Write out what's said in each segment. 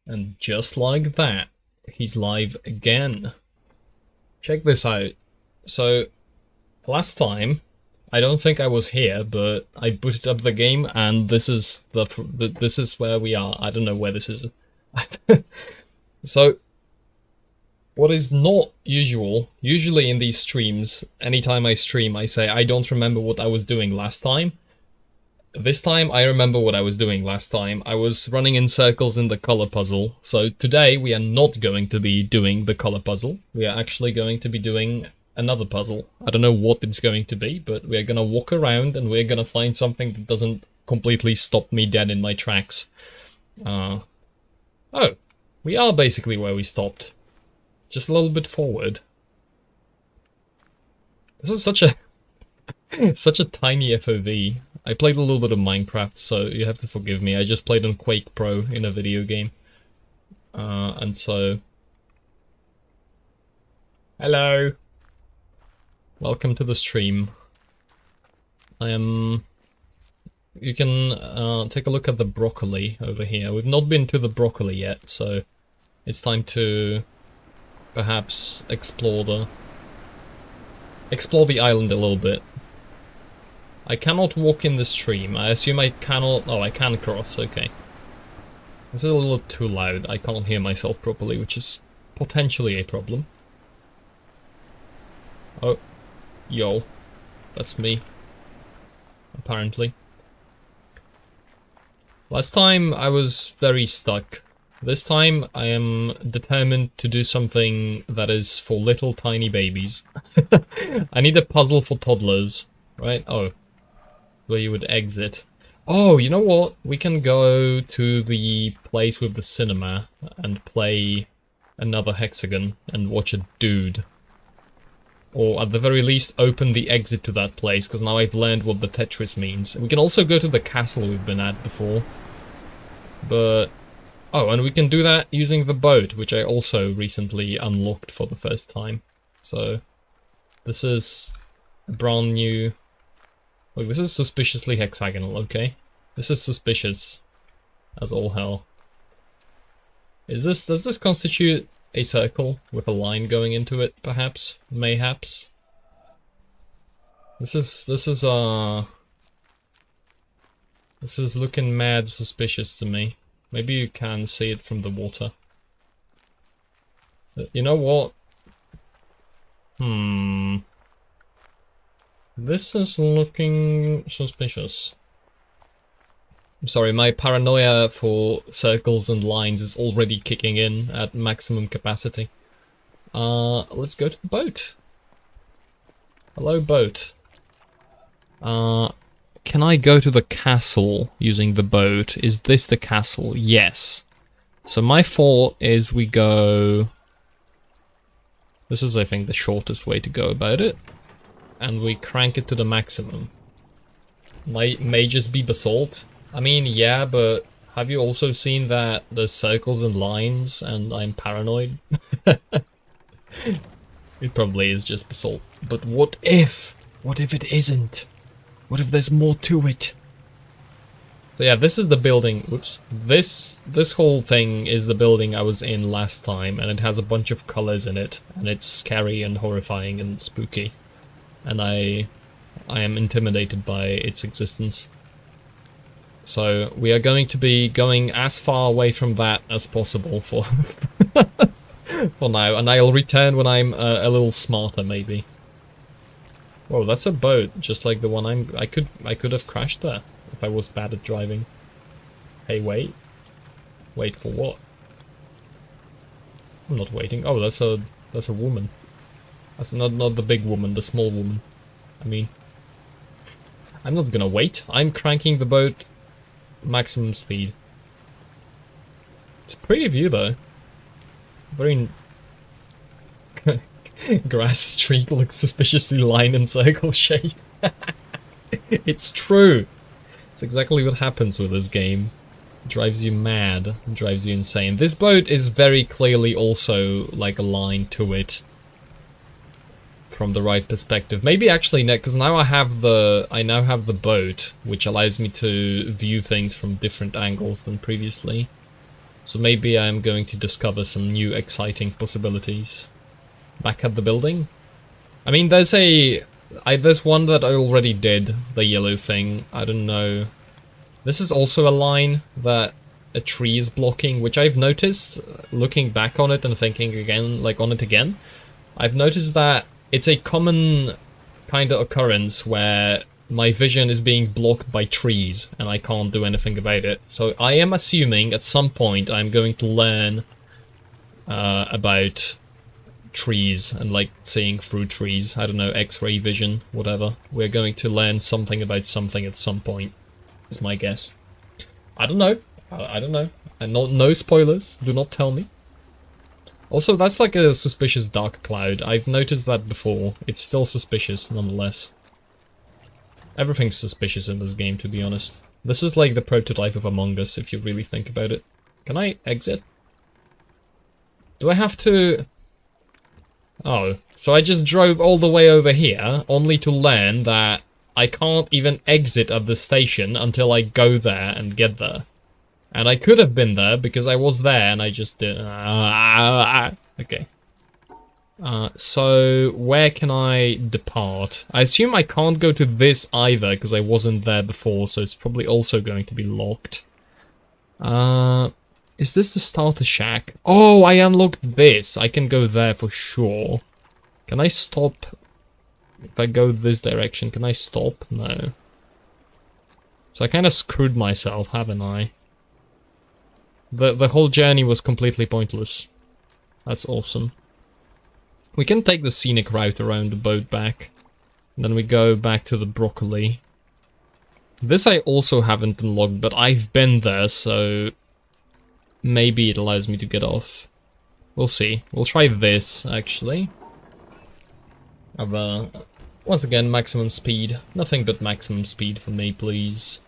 And just like that, he's live again. Check this out. So, last time, I don't think I was here, but I booted up the game, and this is this is where we are. I don't know where this is. So, what is not usual, usually in these streams, anytime I stream, I say I don't remember what I was doing last time. This time, I remember what I was doing last time. I was running in circles in the color puzzle. So today, we are not going to be doing the color puzzle. We are actually going to be doing another puzzle. I don't know what it's going to be, but we're gonna walk around and we're gonna find something that doesn't completely stop me dead in my tracks. Oh, we are basically where we stopped. Just a little bit forward. This is such a such a tiny FOV. I played a little bit of Minecraft, so you have to forgive me. I just played on Quake Pro in a video game. And so... Hello! Welcome to the stream. You can take a look at the broccoli over here. We've not been to the broccoli yet, so it's time to perhaps explore the island a little bit. I cannot walk in the stream. I assume I cannot... Oh, I can cross, okay. This is a little too loud. I can't hear myself properly, which is potentially a problem. Oh. Yo. That's me. Apparently. Last time I was very stuck. This time I am determined to do something that is for little tiny babies. I need a puzzle for toddlers, right? Oh. Where you would exit. Oh, you know what? We can go to the place with the cinema and play another hexagon and watch a dude. Or at the very least open the exit to that place, because now I've learned what the Tetris means. We can also go to the castle we've been at before. But... Oh, and we can do that using the boat, which I also recently unlocked for the first time. So, this is a brand new... Look, this is suspiciously hexagonal, okay? This is suspicious as all hell. Does this constitute a circle with a line going into it, perhaps? Mayhaps? This is looking mad suspicious to me. Maybe you can see it from the water. You know what? This is looking suspicious. I'm sorry, my paranoia for circles and lines is already kicking in at maximum capacity. Let's go to the boat. Hello, boat. Can I go to the castle using the boat? Is this the castle? Yes. So my thought is we go... This is, I think, the shortest way to go about it. And we crank it to the maximum. May just be basalt. I mean, yeah, but have you also seen that there's circles and lines and I'm paranoid? It probably is just basalt. But what if? What if it isn't? What if there's more to it? So yeah, this is the building. Whoops. This whole thing is the building I was in last time, and it has a bunch of colors in it, and it's scary and horrifying and spooky. And I am intimidated by its existence. So we are going to be going as far away from that as possible for for now, and I'll return when I'm a little smarter, maybe. Whoa, that's a boat, just like the one I could have crashed there if I was bad at driving. Hey, wait. Wait for what? I'm not waiting. Oh, that's a woman. That's not the big woman, the small woman. I mean, I'm not gonna wait. I'm cranking the boat maximum speed. It's a pretty view though. Very grass streak looks suspiciously line and circle shape. It's true. It's exactly what happens with this game. It drives you mad, it drives you insane. This boat is very clearly also like a line to it. From the right perspective. Maybe actually no, because now I now have the boat, which allows me to view things from different angles than previously. So maybe I'm going to discover some new exciting possibilities. Back at the building? I mean, there's one that I already did, the yellow thing. I don't know. This is also a line that a tree is blocking, which I've noticed, looking back on it and thinking again, like on it again. I've noticed that it's a common kind of occurrence where my vision is being blocked by trees and I can't do anything about it. So I am assuming at some point I'm going to learn about trees and like seeing through trees. I don't know, X-ray vision, whatever. We're going to learn something about something at some point, is my guess. I don't know. I don't know. And no spoilers. Do not tell me. Also, that's like a suspicious dark cloud. I've noticed that before. It's still suspicious, nonetheless. Everything's suspicious in this game, to be honest. This is like the prototype of Among Us, if you really think about it. Can I exit? Do I have to... Oh, so I just drove all the way over here, only to learn that I can't even exit at the station until I go there and get there. And I could have been there because I was there and I just did... Okay. So where can I depart? I assume I can't go to this either because I wasn't there before, so it's probably also going to be locked. Is this the starter shack? Oh, I unlocked this. I can go there for sure. Can I stop? If I go this direction, can I stop? No. So I kind of screwed myself, haven't I? The whole journey was completely pointless. That's awesome. We can take the scenic route around the boat back. And then we go back to the broccoli. This I also haven't unlocked, but I've been there, so... maybe it allows me to get off. We'll see. We'll try this, actually. Once again, maximum speed. Nothing but maximum speed for me, please.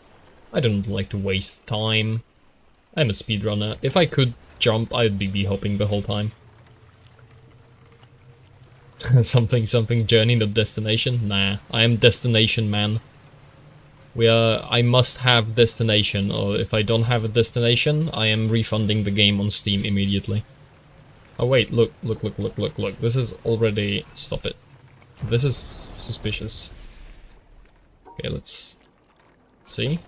I don't like to waste time. I'm a speedrunner. If I could jump, I'd be hopping the whole time. something journey, not destination? Nah, I am destination man. I must have destination, or if I don't have a destination, I am refunding the game on Steam immediately. Oh wait, look. This is already... Stop it. This is suspicious. Okay, let's... See?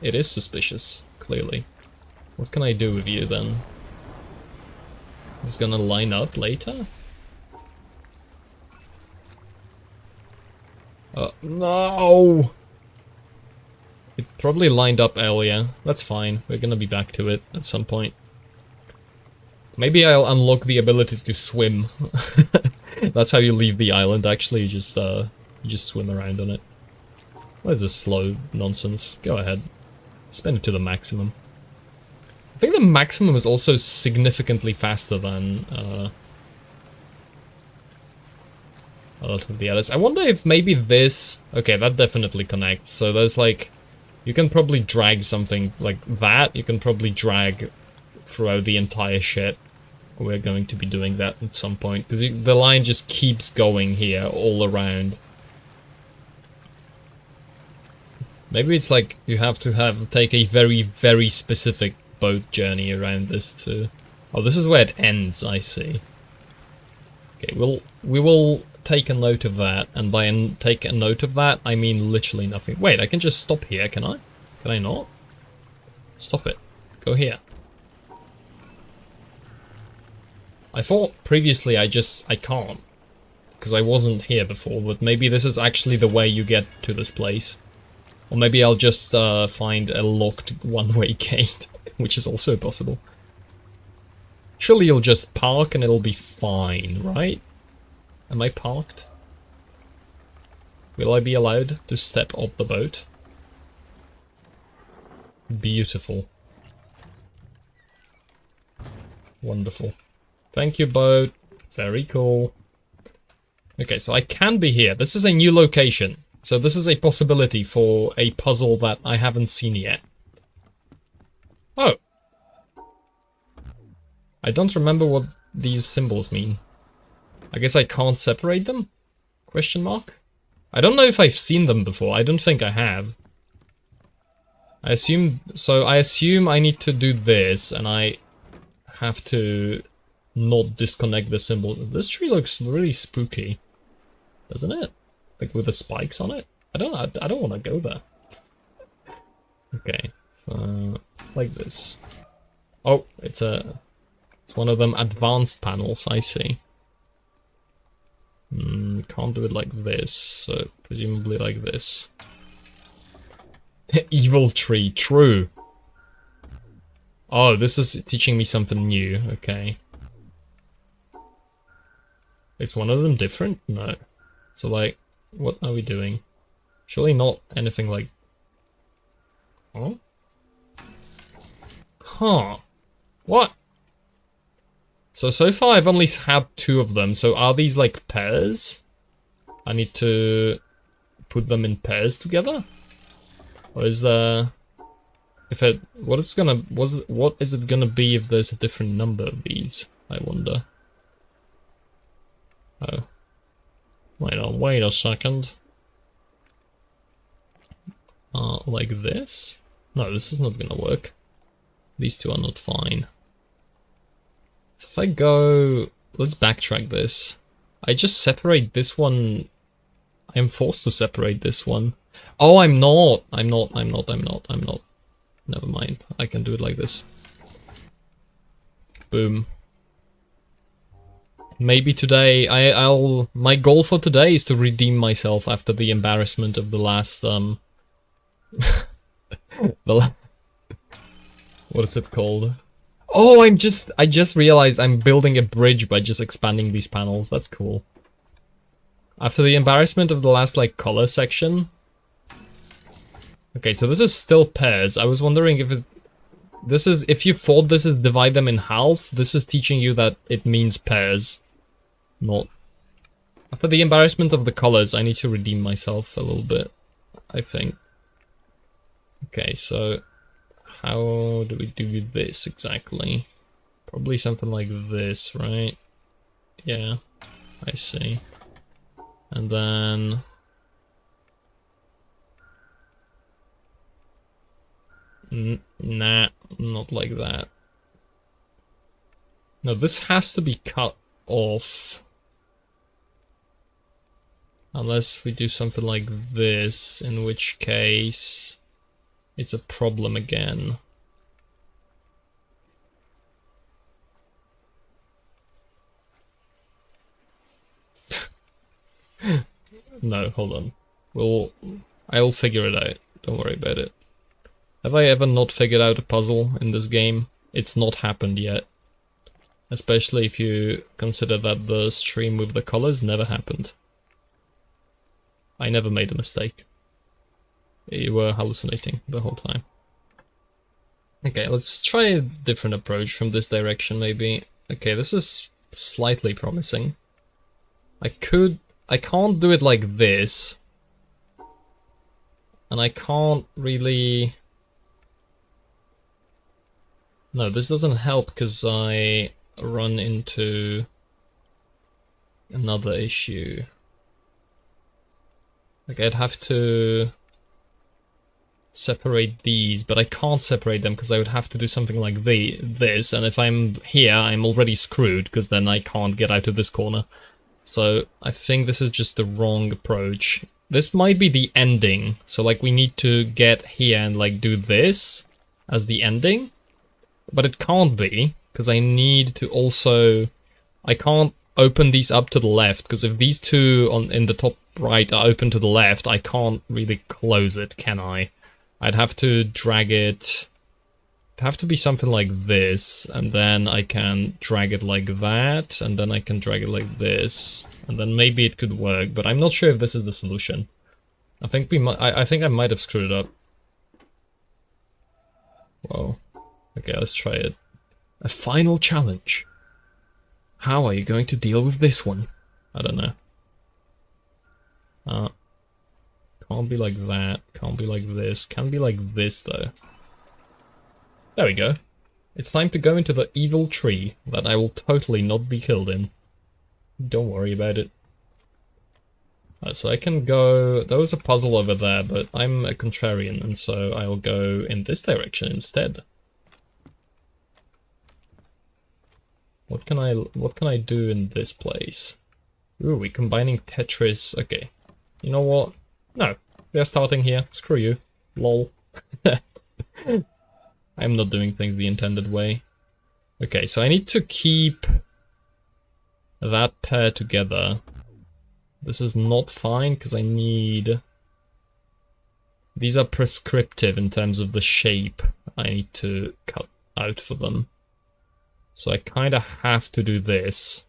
It is suspicious, clearly. What can I do with you then? It's gonna line up later? No! It probably lined up earlier. That's fine. We're gonna be back to it at some point. Maybe I'll unlock the ability to swim. That's how you leave the island, actually. You just swim around on it. What is this slow nonsense? Go ahead. Spin it to the maximum. I think the maximum is also significantly faster than a lot of the others. I wonder if maybe this... Okay, that definitely connects. So there's like... You can probably drag something like that. You can probably drag throughout the entire shit. We're going to be doing that at some point. Because the line just keeps going here all around. Maybe it's like you have to take a very, very specific boat journey around this too. Oh, this is where it ends, I see. Okay, we will take a note of that, and by take a note of that, I mean literally nothing. Wait, I can just stop here, can I? Can I not? Stop it. Go here. I thought previously I can't, because I wasn't here before, but maybe this is actually the way you get to this place. Or maybe I'll just find a locked one-way gate, which is also possible. Surely you'll just park and it'll be fine, right? Am I parked? Will I be allowed to step off the boat? Beautiful. Wonderful. Thank you, boat. Very cool. Okay, so I can be here. This is a new location. So this is a possibility for a puzzle that I haven't seen yet. Oh. I don't remember what these symbols mean. I guess I can't separate them? Question mark? I don't know if I've seen them before. I don't think I have. I assume I need to do this, and I have to not disconnect the symbol. This tree looks really spooky, doesn't it? Like with the spikes on it. I don't want to go there. Okay, so like this. Oh, it's one of them advanced panels. I see. Can't do it like this, so presumably like this. Evil tree, true. Oh, this is teaching me something new. Okay. Is one of them different? No. So like, what are we doing? Surely not anything like... Oh? Huh. What? So far I've only had 2 of them, so are these like pairs? I need to put them in pairs together? Or is there... what is it gonna be if there's a different number of these? I wonder. Oh. Wait a second. Like this? No, this is not gonna work. These 2 are not fine. So if I go... Let's backtrack this. I just separate this one... I'm forced to separate this one. Oh, I'm not! I'm not. Never mind. I can do it like this. Boom. Maybe today... My goal for today is to redeem myself after the embarrassment of the last, what is it called? Oh, I just realized I'm building a bridge by just expanding these panels. That's cool. After the embarrassment of the last, like, color section. Okay, so this is still pairs. I was wondering if if you thought this is divide them in half, this is teaching you that it means pairs. Not. After the embarrassment of the colors, I need to redeem myself a little bit, I think. Okay, so how do we do this exactly? Probably something like this, right? Yeah, I see. And then... Nah, not like that. No, this has to be cut off. Unless we do something like this, in which case it's a problem again. No, hold on. I'll figure it out. Don't worry about it. Have I ever not figured out a puzzle in this game? It's not happened yet. Especially if you consider that the stream with the colors never happened. I never made a mistake. You were hallucinating the whole time. Okay, let's try a different approach from this direction maybe. Okay, this is slightly promising. I can't do it like this. And I can't really... No, this doesn't help because I run into another issue. Like, I'd have to separate these, but I can't separate them because I would have to do something like this, and if I'm here, I'm already screwed, because then I can't get out of this corner. So, I think this is just the wrong approach. This might be the ending, so like we need to get here and like do this as the ending, but it can't be, because I need to also... I can't open these up to the left, because if these two in the top right are open to the left, I can't really close it, can I? I'd have to drag it... It'd have to be something like this, and then I can drag it like that, and then I can drag it like this, and then maybe it could work, but I'm not sure if this is the solution. I think I think I might have screwed it up. Whoa. Okay, let's try it. A final challenge. How are you going to deal with this one? I don't know. Can't be like that. Can't be like this. Can be like this, though. There we go. It's time to go into the evil tree that I will totally not be killed in. Don't worry about it. So I can go... There was a puzzle over there, but I'm a contrarian, and so I'll go in this direction instead. what can I do in this place? Ooh, we're combining Tetris. Okay. You know what? No. They're starting here. Screw you. Lol. I'm not doing things the intended way. Okay, so I need to keep that pair together. This is not fine because I need... These are prescriptive in terms of the shape I need to cut out for them. So I kind of have to do this.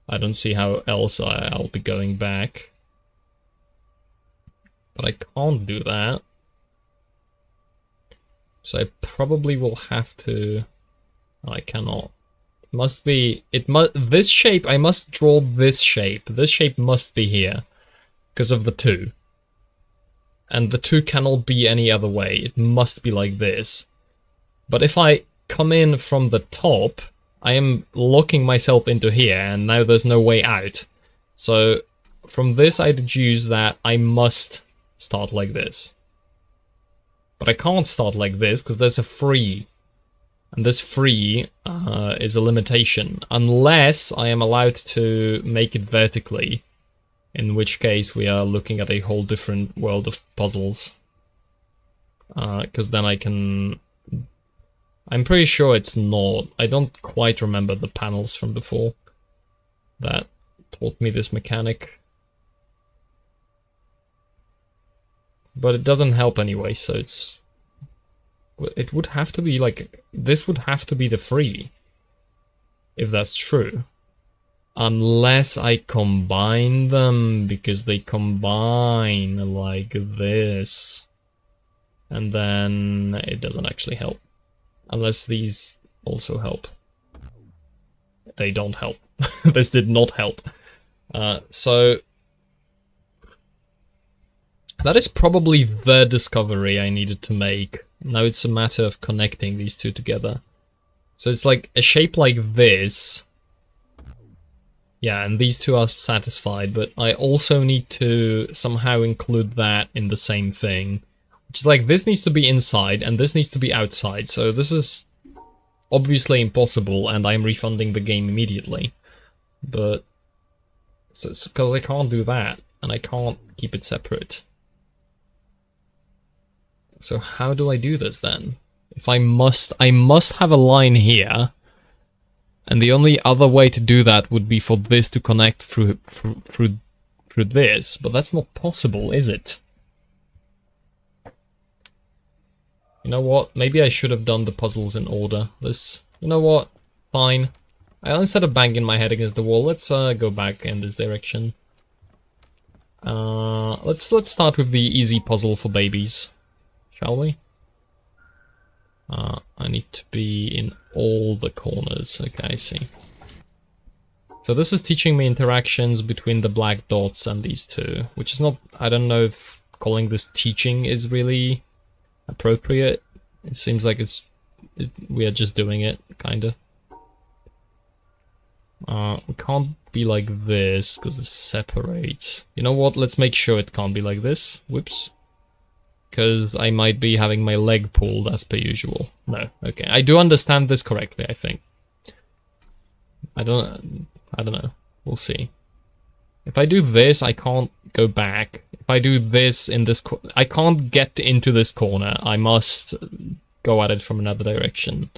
I don't see how else I'll be going back. But I can't do that. So I probably will have to... I cannot. It must be... This shape, I must draw this shape. This shape must be here. Because of the 2. And the 2 cannot be any other way. It must be like this. But if I come in from the top, I am locking myself into here, and now there's no way out. So from this I deduce that I must start like this. But I can't start like this because there's a free. And this free is a limitation. Unless I am allowed to make it vertically. In which case we are looking at a whole different world of puzzles. Because then I can... I'm pretty sure it's not. I don't quite remember the panels from before that taught me this mechanic. But it doesn't help anyway, so it's... It would have to be like... This would have to be the free. If that's true. Unless I combine them, because they combine like this. And then it doesn't actually help. Unless these also help. They don't help. This did not help. So... That is probably the discovery I needed to make. Now it's a matter of connecting these two together. So it's like a shape like this. Yeah, and these two are satisfied, but I also need to somehow include that in the same thing. Which is like, this needs to be inside, and this needs to be outside, so this is obviously impossible, and I'm refunding the game immediately. But... So it's because I can't do that, and I can't keep it separate. So how do I do this then? If I must have a line here, and the only other way to do that would be for this to connect through this, but that's not possible, is it? You know what? Maybe I should have done the puzzles in order. This, you know what? Fine. Instead of banging my head against the wall, let's go back in this direction. Let's start with the easy puzzle for babies. Shall we? I need to be in all the corners. Okay, I see. So this is teaching me interactions between the black dots and these two, which is not... I don't know if calling this teaching is really appropriate. It seems like we are just doing it, kinda. We can't be like this, because it separates. You know what? Let's make sure it can't be like this. Whoops. Because I might be having my leg pulled as per usual. No, okay. I do understand this correctly, I think. I don't know. We'll see. If I do this, I can't go back. If I do this in this... I can't get into this corner. I must go at it from another direction.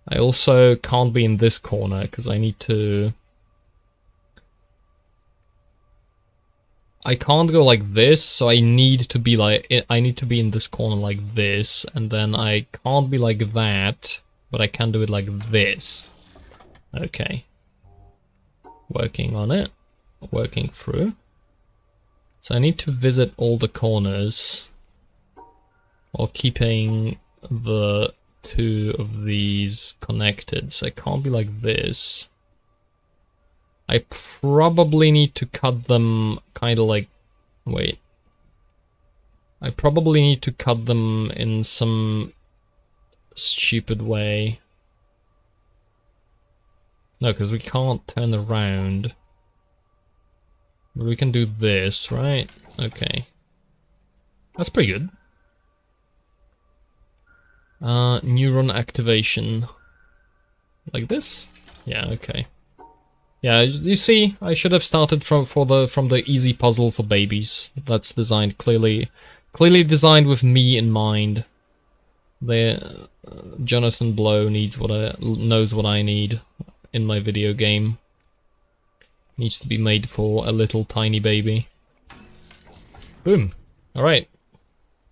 I also can't be in this corner, because I need to... I can't go like this, so I need to be like... I need to be in this corner like this, and then I can't be like that, but I can do it like this. Okay. Working on it. Working through. So I need to visit all the corners while keeping the two of these connected. So I can't be like this. I probably need to cut them kind of like... Wait. I probably need to cut them in some stupid way. No, because we can't turn around. But we can do this, right? Okay. That's pretty good. Neuron activation. Like this? Yeah, okay. Yeah, you see, I should have started from the easy puzzle for babies. That's designed clearly designed with me in mind. Jonathan Blow knows what I need in my video game. Needs to be made for a little tiny baby. Boom. Alright.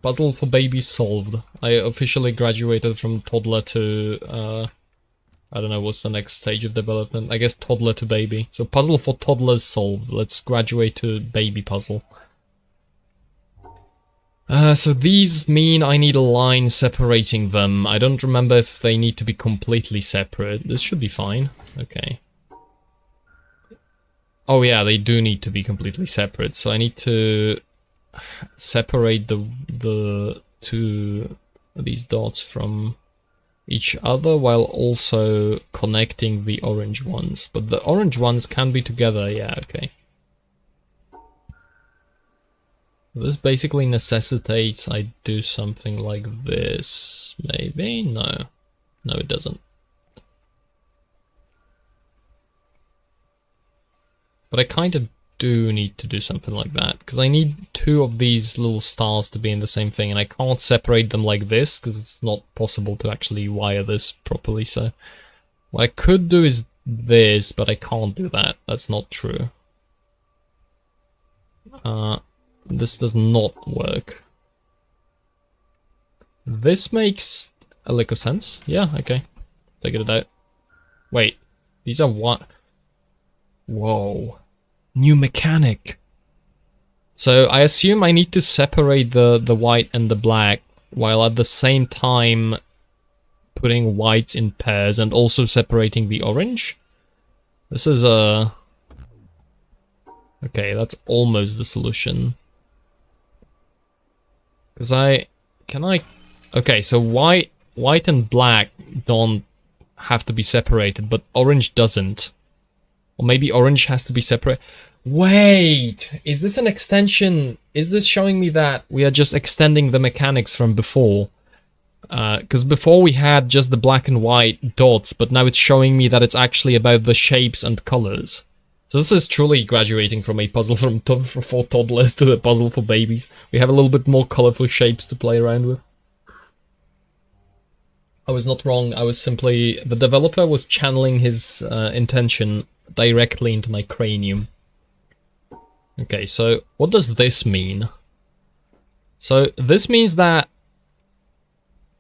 Puzzle for babies solved. I officially graduated from toddler to, I don't know what's the next stage of development. I guess toddler to baby. So puzzle for toddlers solved. Let's graduate to baby puzzle. So these mean I need a line separating them. I don't remember if they need to be completely separate. This should be fine. Okay. Oh yeah, they do need to be completely separate. So I need to separate the two of these dots from each other while also connecting the orange ones. But the orange ones can be together. Yeah, okay. This basically necessitates I do something like this, maybe? No. No, it doesn't. But I kind of do need to do something like that, because I need two of these little stars to be in the same thing, and I can't separate them like this, because it's not possible to actually wire this properly, so... What I could do is this, but I can't do that. That's not true. This does not work. This makes a lick of sense. Yeah, okay. Take it out. Wait, these are what? Whoa. New mechanic. So I assume I need to separate the white and the black, while at the same time putting whites in pairs and also separating the orange. This is a... Okay, that's almost the solution. Because okay, so white and black don't have to be separated, but orange doesn't. Or maybe orange has to be separate. Wait! Is this an extension? Is this showing me that we are just extending the mechanics from before? Because before we had just the black and white dots, but now it's showing me that it's actually about the shapes and colors. So this is truly graduating from a puzzle for toddlers to a puzzle for babies. We have a little bit more colorful shapes to play around with. I was not wrong, I was simply... The developer was channeling his intention directly into my cranium. Okay, so what does this mean? So this means that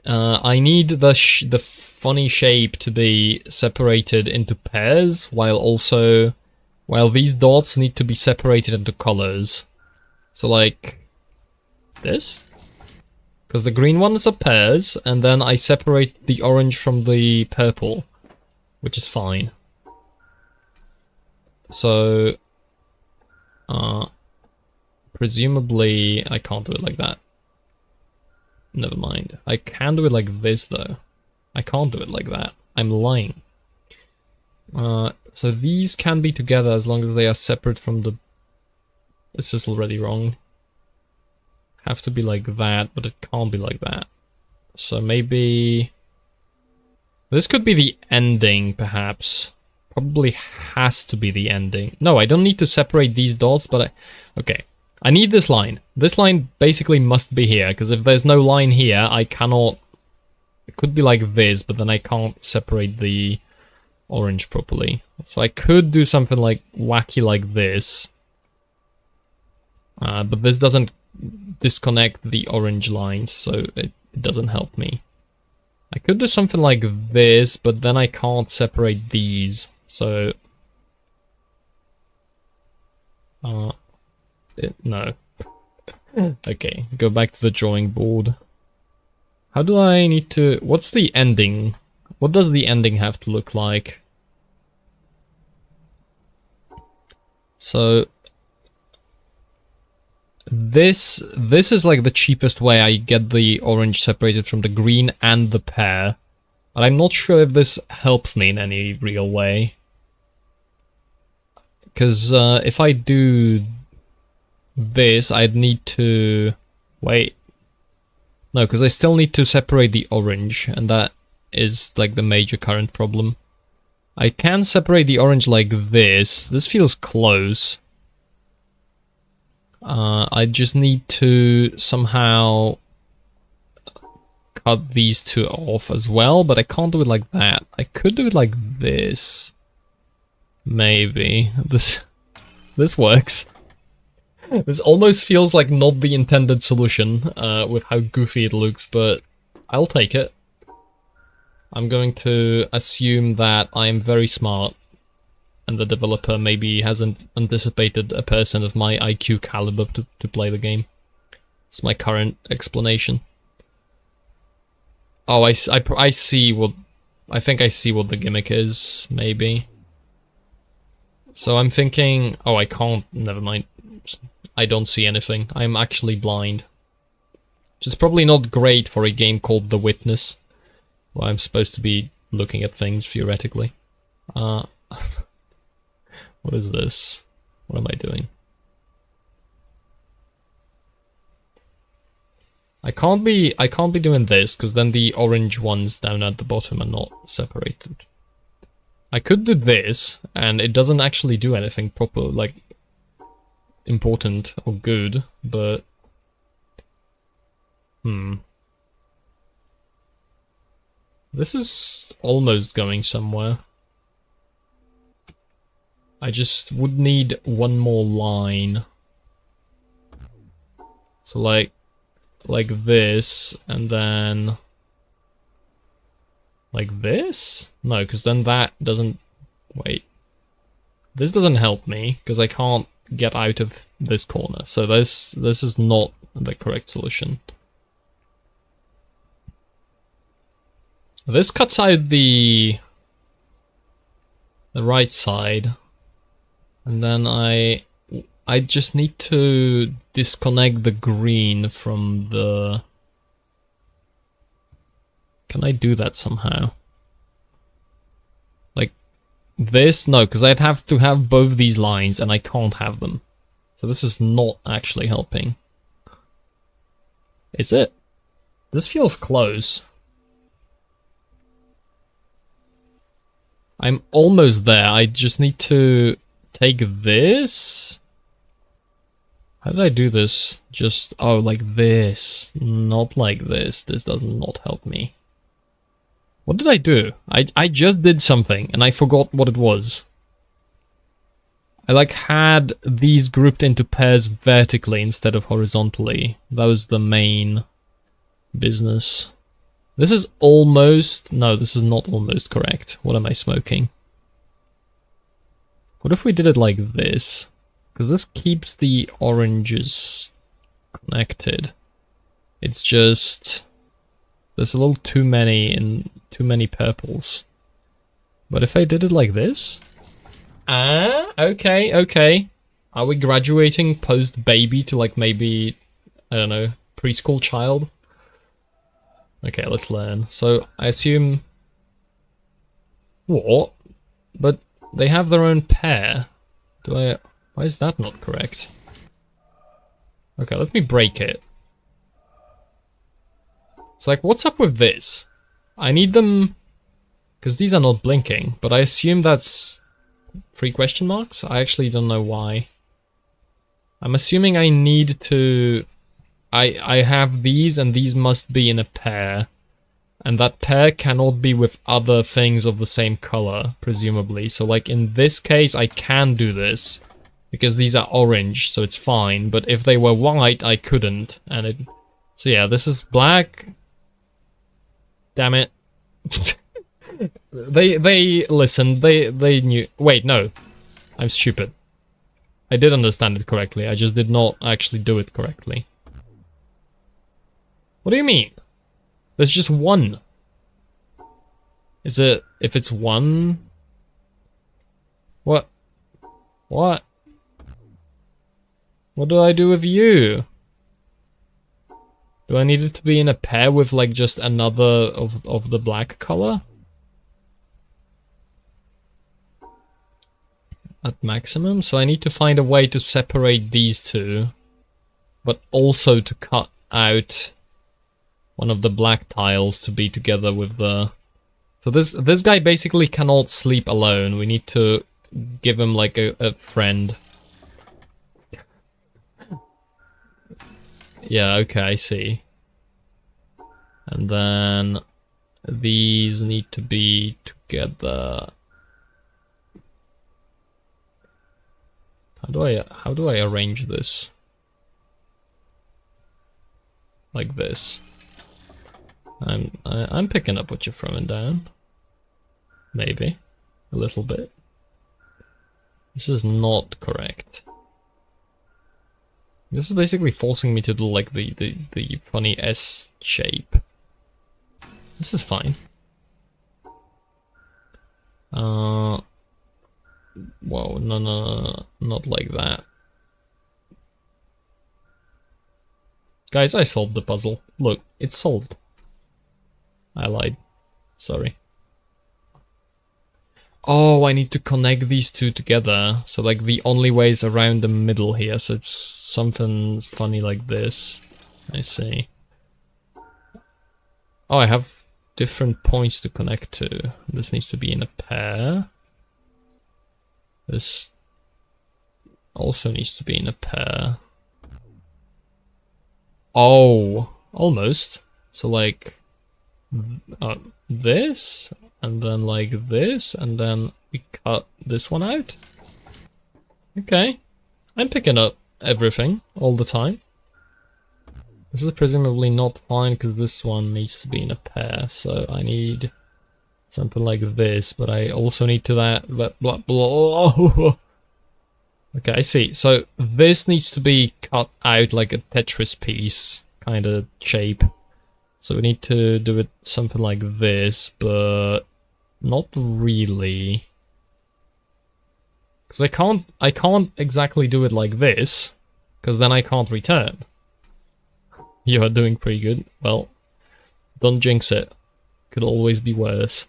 I need the funny shape to be separated into pairs, while these dots need to be separated into colors. So like this? Because the green ones are pairs, and then I separate the orange from the purple, which is fine. So, presumably I can't do it like that. Never mind. I can do it like this, though. I can't do it like that. I'm lying. So these can be together as long as they are separate from the... This is already wrong. Have to be like that, but it can't be like that. So maybe... This could be the ending, perhaps. Probably has to be the ending. No, I don't need to separate these dots, but okay. I need this line. This line basically must be here, because if there's no line here, I cannot... It could be like this, but then I can't separate the orange properly. So I could do something like wacky like this. But this doesn't disconnect the orange lines, so it doesn't help me. I could do something like this, but then I can't separate these, so... no. Okay, go back to the drawing board. How do I need to... What's the ending? What does the ending have to look like? So... This is like the cheapest way I get the orange separated from the green and the pear. But I'm not sure if this helps me in any real way. Because if I do this, I'd need to... Wait. No, because I still need to separate the orange, and that is like the major current problem. I can separate the orange like this. This feels close. I just need to somehow cut these two off as well, but I can't do it like that. I could do it like this. Maybe. This works. This almost feels like not the intended solution with how goofy it looks, but I'll take it. I'm going to assume that I am very smart and the developer maybe hasn't anticipated a person of my IQ caliber to play the game. It's my current explanation. Oh, I see what... I think I see what the gimmick is, maybe. So I'm thinking... Oh, I can't... Never mind. I don't see anything. I'm actually blind. Which is probably not great for a game called The Witness, where I'm supposed to be looking at things, theoretically. What is this? What am I doing? I can't be doing this, because then the orange ones down at the bottom are not separated. I could do this, and it doesn't actually do anything proper, like, important or good, but... This is almost going somewhere. I just would need one more line. So like this, and then like this? No, because then that doesn't... Wait. This doesn't help me, because I can't get out of this corner. So this is not the correct solution. This cuts out the right side. And then I just need to disconnect the green from the... Can I do that somehow? Like this? No, because I'd have to have both these lines and I can't have them. So this is not actually helping. Is it? This feels close. I'm almost there. I just need to take this. How did I do this? Just, oh, like this. Not like this. This does not help me. What did I do? I just did something and I forgot what it was. I like had these grouped into pairs vertically instead of horizontally. That was the main business. This is almost... No, this is not almost correct. What am I smoking? What if we did it like this? Because this keeps the oranges connected. It's just... There's a little too many purples. But if I did it like this... Ah, okay, okay. Are we graduating post-baby to like maybe, I don't know, preschool child? Okay, let's learn. So, I assume... What? But they have their own pair. Why is that not correct? Okay, let me break it. It's like, what's up with this? I need them... Because these are not blinking, but I assume that's 3 question marks? I actually don't know why. I'm assuming I need to... I have these, and these must be in a pair. And that pair cannot be with other things of the same color, presumably. So, like, in this case, I can do this. Because these are orange, so it's fine. But if they were white, I couldn't. And it... So yeah, this is black. Damn it. They listened. They knew... Wait, no. I'm stupid. I did understand it correctly. I just did not actually do it correctly. What do you mean? There's just one. Is it... If it's one... What? What? What do I do with you? Do I need it to be in a pair with, like, just another of the black color? At maximum? So I need to find a way to separate these two. But also to cut out one of the black tiles to be together with the... So this guy basically cannot sleep alone. We need to give him like a friend. Yeah, okay, I see. And then these need to be together. How do I arrange this? Like this. I'm picking up what you're throwing down. Maybe a little bit. This is not correct. This is basically forcing me to do like the funny S shape. This is fine. Whoa, no, not like that. Guys, I solved the puzzle. Look, it's solved. I lied. Sorry. Oh, I need to connect these two together. So like the only way is around the middle here. So it's something funny like this. I see. Oh, I have different points to connect to. This needs to be in a pair. This also needs to be in a pair. Oh, almost. So like this, and then like this, and then we cut this one out. Okay, I'm picking up everything all the time. This is presumably not fine because this one needs to be in a pair, so I need something like this, but I also need to that blah blah. Okay, I see. So this needs to be cut out like a Tetris piece kind of shape. So we need to do it something like this, but not really. Because I can't exactly do it like this, because then I can't return. You are doing pretty good. Well, don't jinx it. Could always be worse.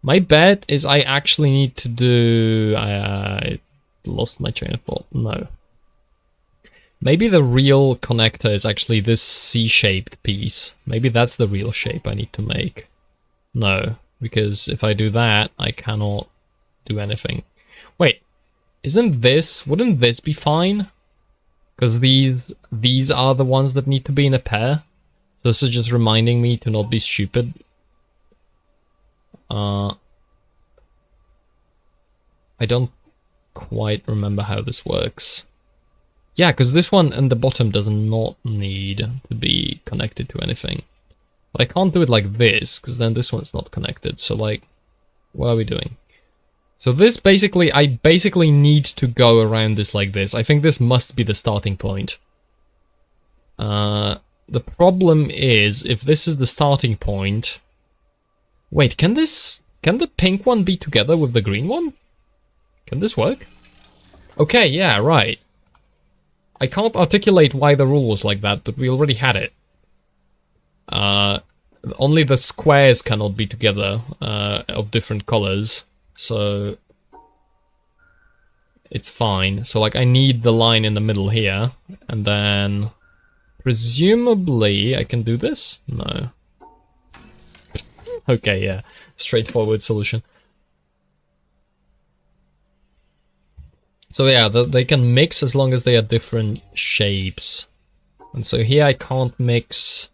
My bet is I actually need to do... I lost my train of thought. No. Maybe the real connector is actually this C-shaped piece. Maybe that's the real shape I need to make. No, because if I do that, I cannot do anything. Wait, wouldn't this be fine? Because these are the ones that need to be in a pair. So this is just reminding me to not be stupid. I don't quite remember how this works. Yeah, because this one and the bottom does not need to be connected to anything. But I can't do it like this, because then this one's not connected. So like, what are we doing? So this basically, I basically need to go around this like this. I think this must be the starting point. The problem is, if this is the starting point... Wait, can the pink one be together with the green one? Can this work? Okay, yeah, right. I can't articulate why the rule was like that, but we already had it. Only the squares cannot be together, of different colors, so it's fine. So like I need the line in the middle here, and then presumably I can do this? No. Okay, yeah, straightforward solution. So yeah, they can mix as long as they are different shapes. And so here I can't mix.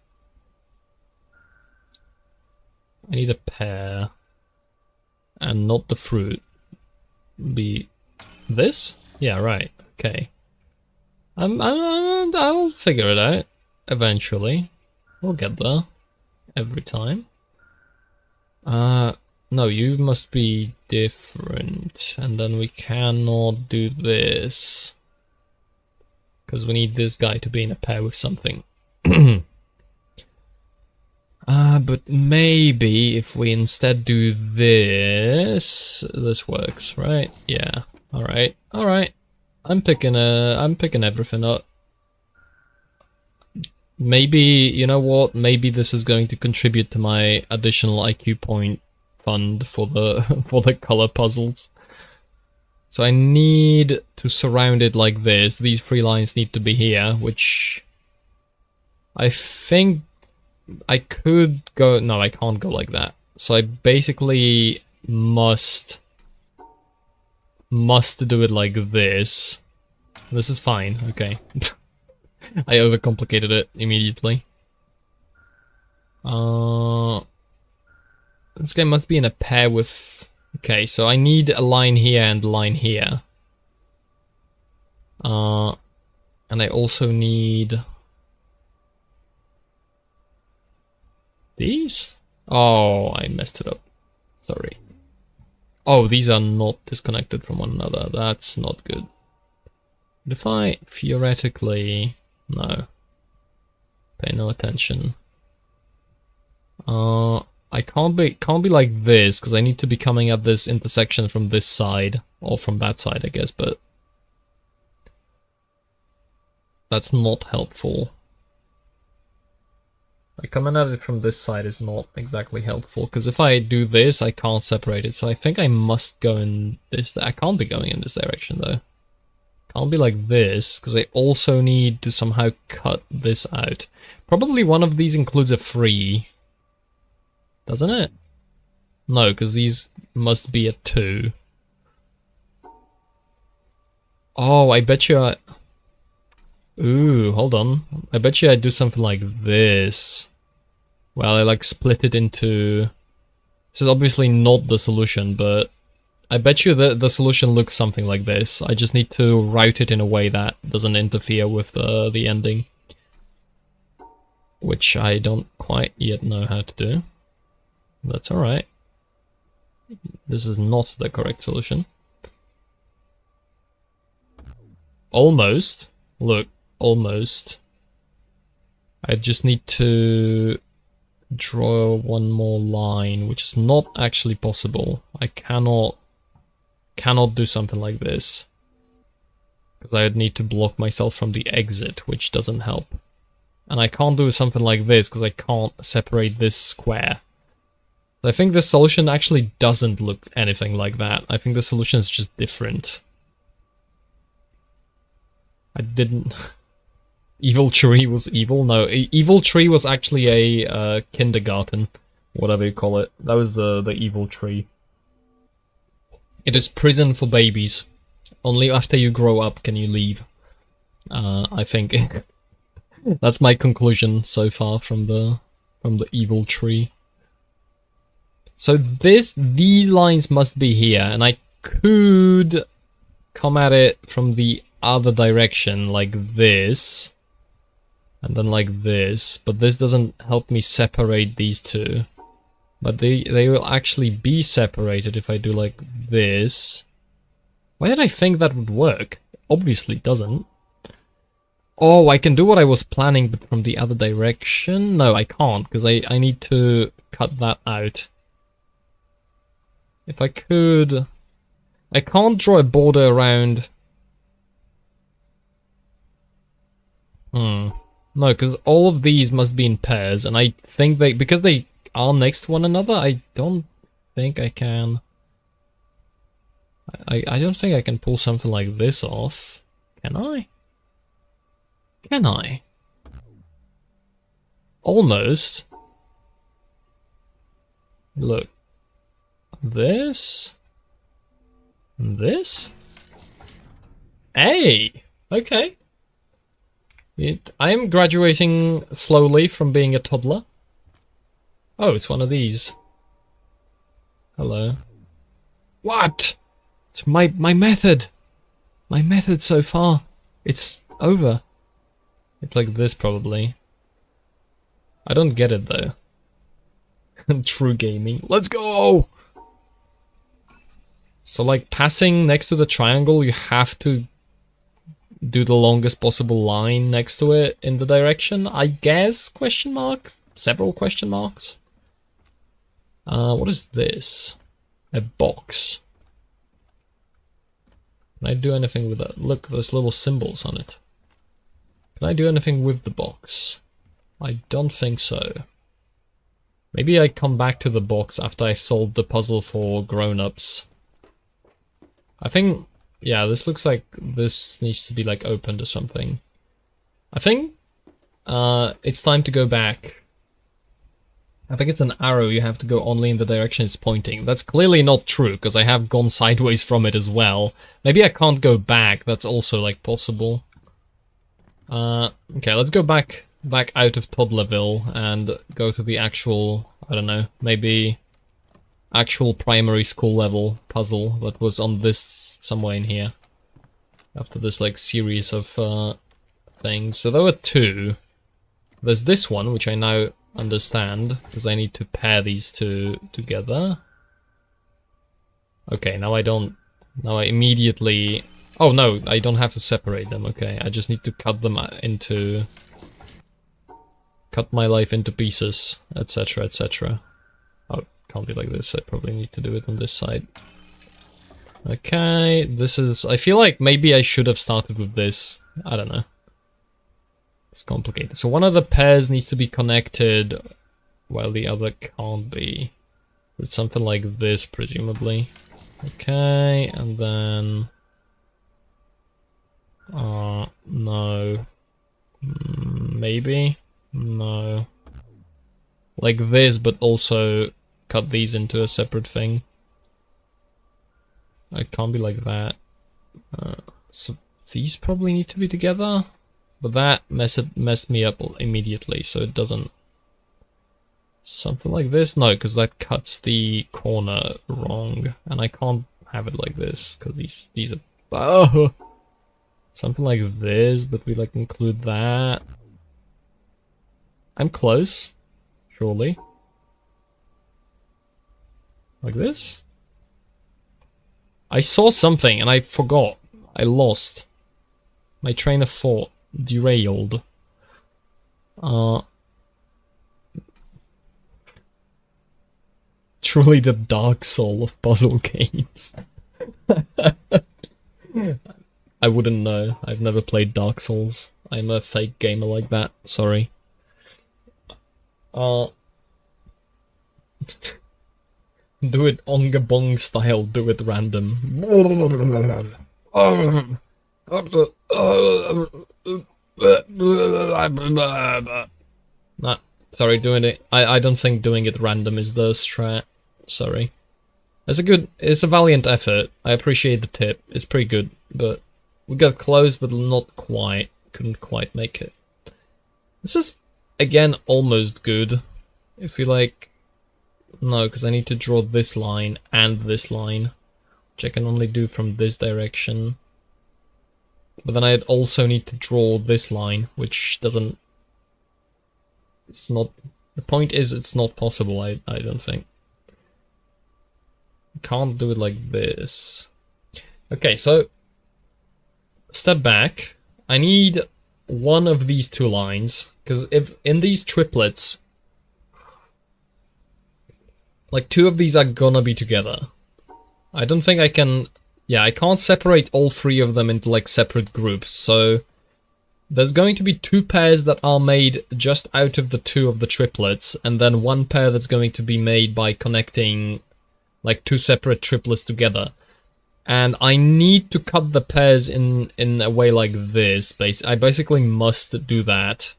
I need a pear. And not the fruit. Be this? Yeah, right. Okay. I'll figure it out eventually. We'll get there. Every time. No, you must be different, and then we cannot do this. Because we need this guy to be in a pair with something. But maybe if we instead do this works, right? Yeah, alright, alright. I'm picking everything up. Maybe, you know what, maybe this is going to contribute to my additional IQ point fund for the color puzzles. So I need to surround it like this. These three lines need to be here, which I think I could go... No, I can't go like that. So I basically must do it like this. This is fine, okay. I overcomplicated it immediately. This guy must be in a pair with... Okay, so I need a line here and a line here. And I also need... these? Oh, I messed it up. Sorry. Oh, these are not disconnected from one another. That's not good. But if I theoretically... No. Pay no attention. I can't be like this, because I need to be coming at this intersection from this side. Or from that side, I guess, but... that's not helpful. Like, coming at it from this side is not exactly helpful, because if I do this, I can't separate it, so I think I must go in this... I can't be going in this direction, though. Can't be like this, because I also need to somehow cut this out. Probably one of these includes a 3. Doesn't it? No, because these must be a 2. Oh, I bet you I... Ooh, hold on. I bet you I do something like this. Well, I like split it into... This is obviously not the solution, but... I bet you the solution looks something like this. I just need to route it in a way that doesn't interfere with the ending. Which I don't quite yet know how to do. That's alright. This is not the correct solution. Almost. Look, almost. I just need to draw one more line, which is not actually possible. I cannot do something like this. Because I would need to block myself from the exit, which doesn't help. And I can't do something like this, because I can't separate this square. I think the solution actually doesn't look anything like that. I think the solution is just different. I didn't... Evil tree was evil? No, evil tree was actually a kindergarten, whatever you call it. That was the evil tree. It is prison for babies. Only after you grow up can you leave. I think that's my conclusion so far from the evil tree. So these lines must be here, and I could come at it from the other direction, like this, and then like this, but this doesn't help me separate these two. But they will actually be separated if I do like this. Why did I think that would work? Obviously it doesn't. Oh, I can do what I was planning, but from the other direction? No, I can't, because I need to cut that out. If I could... I can't draw a border around... No, because all of these must be in pairs, and I think they... because they are next to one another, I don't think I can... I don't think I can pull something like this off. Can I? Can I? Almost. Look. This? This? Hey! Okay. I am graduating slowly from being a toddler. Oh, it's one of these. Hello. What? It's my method. My method so far. It's over. It's like this, probably. I don't get it, though. True gaming. Let's go! So, like, passing next to the triangle, you have to do the longest possible line next to it in the direction, I guess? Question mark? Several question marks? What is this? A box. Can I do anything with that? Look, there's little symbols on it. Can I do anything with the box? I don't think so. Maybe I come back to the box after I solved the puzzle for grown-ups. I think, yeah, this looks like this needs to be, like, opened or something. I think it's time to go back. I think it's an arrow, you have to go only in the direction it's pointing. That's clearly not true, because I have gone sideways from it as well. Maybe I can't go back, that's also, like, possible. Okay, let's go back out of Toddlerville and go to the actual, I don't know, maybe actual primary school level puzzle that was on this somewhere in here. After this, like, series of things. So there were two. There's this one, which I now understand, because I need to pair these two together. Okay, now I immediately... Oh no, I don't have to separate them, okay. I just need to cut them into... Cut my life into pieces, etc, etc. Oh, it can't be like this, I probably need to do it on this side. Okay, this is... I feel like maybe I should have started with this. I don't know. It's complicated. So one of the pairs needs to be connected, while the other can't be. It's something like this, presumably. Okay, and then... no. Maybe? No. Like this, but also cut these into a separate thing. It can't be like that. So these probably need to be together. But that messed me up immediately, so it doesn't... Something like this? No, because that cuts the corner wrong. And I can't have it like this, because these are... Oh! Something like this, but we like include that. I'm close. Surely. Like this? I saw something and I forgot. I lost. My train of thought derailed. Truly the dark soul of puzzle games. I wouldn't know. I've never played Dark Souls. I'm a fake gamer like that. Sorry. Do it onga bong style. Do it random. Nah, sorry, doing it. I don't think doing it random is the strat. Sorry. It's a valiant effort. I appreciate the tip. It's pretty good, but we got close, but not quite. Couldn't quite make it. This is, again, almost good. If you like... No, because I need to draw this line and this line, which I can only do from this direction. But then I'd also need to draw this line, which doesn't... It's not... The point is, it's not possible, I don't think. Can't do it like this. Okay, so... Step back. I need one of these two lines, because if in these triplets... Like, two of these are gonna be together. I don't think I can... Yeah, I can't separate all three of them into, like, separate groups, so... There's going to be two pairs that are made just out of the two of the triplets, and then one pair that's going to be made by connecting, like, two separate triplets together. And I need to cut the pairs in a way like this. I basically must do that.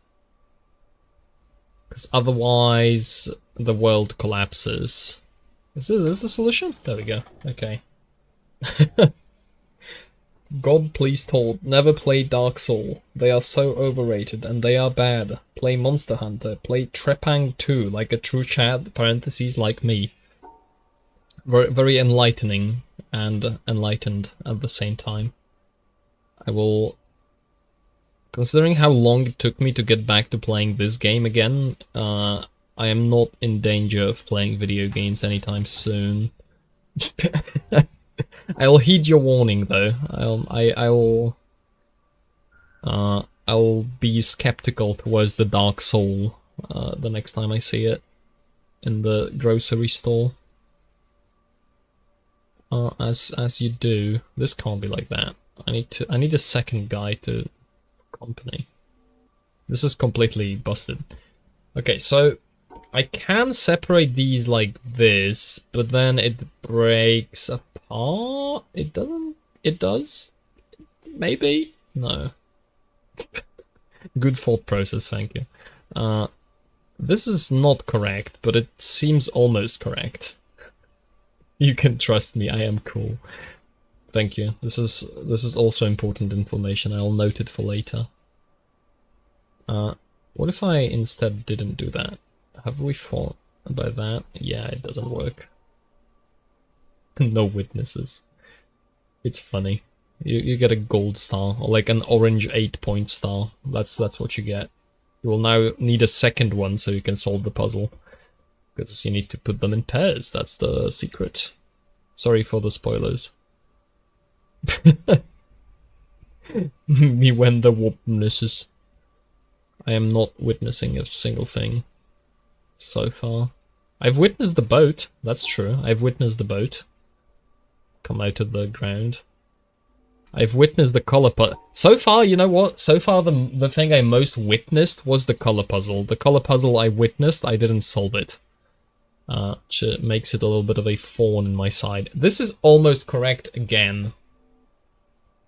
Because otherwise, the world collapses. Is this a solution? There we go. Okay. God please told, never play Dark Soul. They are so overrated and they are bad. Play Monster Hunter. Play Trepang 2 like a true Chad, parentheses like me. Very, very enlightening and enlightened at the same time. I will... Considering how long it took me to get back to playing this game again, I am not in danger of playing video games anytime soon. I'll heed your warning, though. I'll be skeptical towards the Dark Soul the next time I see it in the grocery store. As you do. This can't be like that. I need a second guy to accompany. This is completely busted. Okay, so I can separate these like this, but then it breaks apart. It doesn't. It does. Maybe. No. Good thought process. Thank you. This is not correct, but it seems almost correct. You can trust me, I am cool. Thank you. This is also important information. I'll note it for later. What if I instead didn't do that? Have we thought about that? Yeah, it doesn't work. No witnesses. It's funny. You get a gold star, or like an orange 8-point star. That's what you get. You will now need a second one so you can solve the puzzle. Because you need to put them in pairs, that's the secret. Sorry for the spoilers. Me when the witnesses. I am not witnessing a single thing so far. I've witnessed the boat, that's true. I've witnessed the boat come out of the ground. I've witnessed the color puzzle. So far, you know what? So far, the thing I most witnessed was the color puzzle. The color puzzle I witnessed, I didn't solve it. Which makes it a little bit of a thorn in my side. This is almost correct again.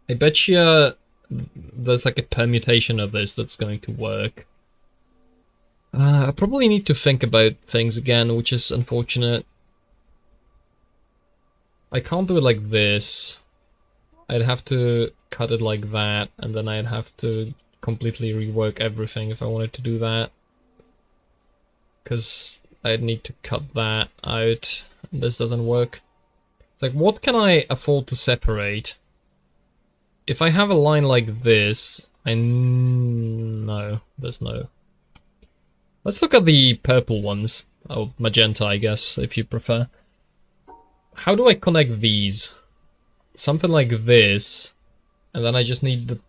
I bet you there's like a permutation of this that's going to work. I probably need to think about things again, which is unfortunate. I can't do it like this. I'd have to cut it like that, and then I'd have to completely rework everything if I wanted to do that. Because I'd need to cut that out. This doesn't work. It's like, what can I afford to separate? If I have a line like this, no, there's no. Let's look at the purple ones. Oh, magenta, I guess, if you prefer. How do I connect these? Something like this, and then I just need the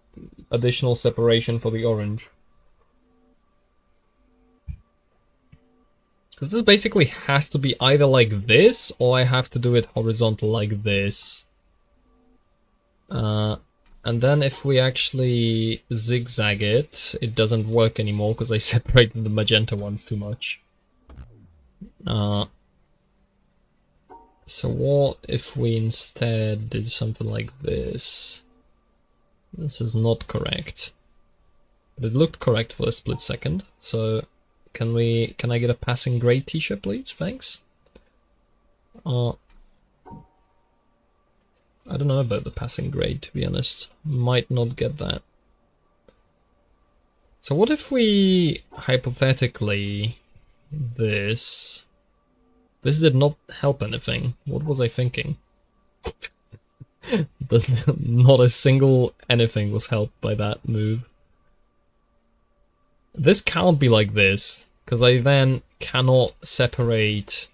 additional separation for the orange. Because this basically has to be either like this, or I have to do it horizontal like this. And then if we actually zigzag it, it doesn't work anymore because I separated the magenta ones too much. So what if we instead did something like this? This is not correct. But it looked correct for a split second. So can I get a passing grade t-shirt, please? Thanks. I don't know about the passing grade, to be honest. Might not get that. So what if we, hypothetically, this did not help anything. What was I thinking? Not a single anything was helped by that move. This can't be like this, because I then cannot separate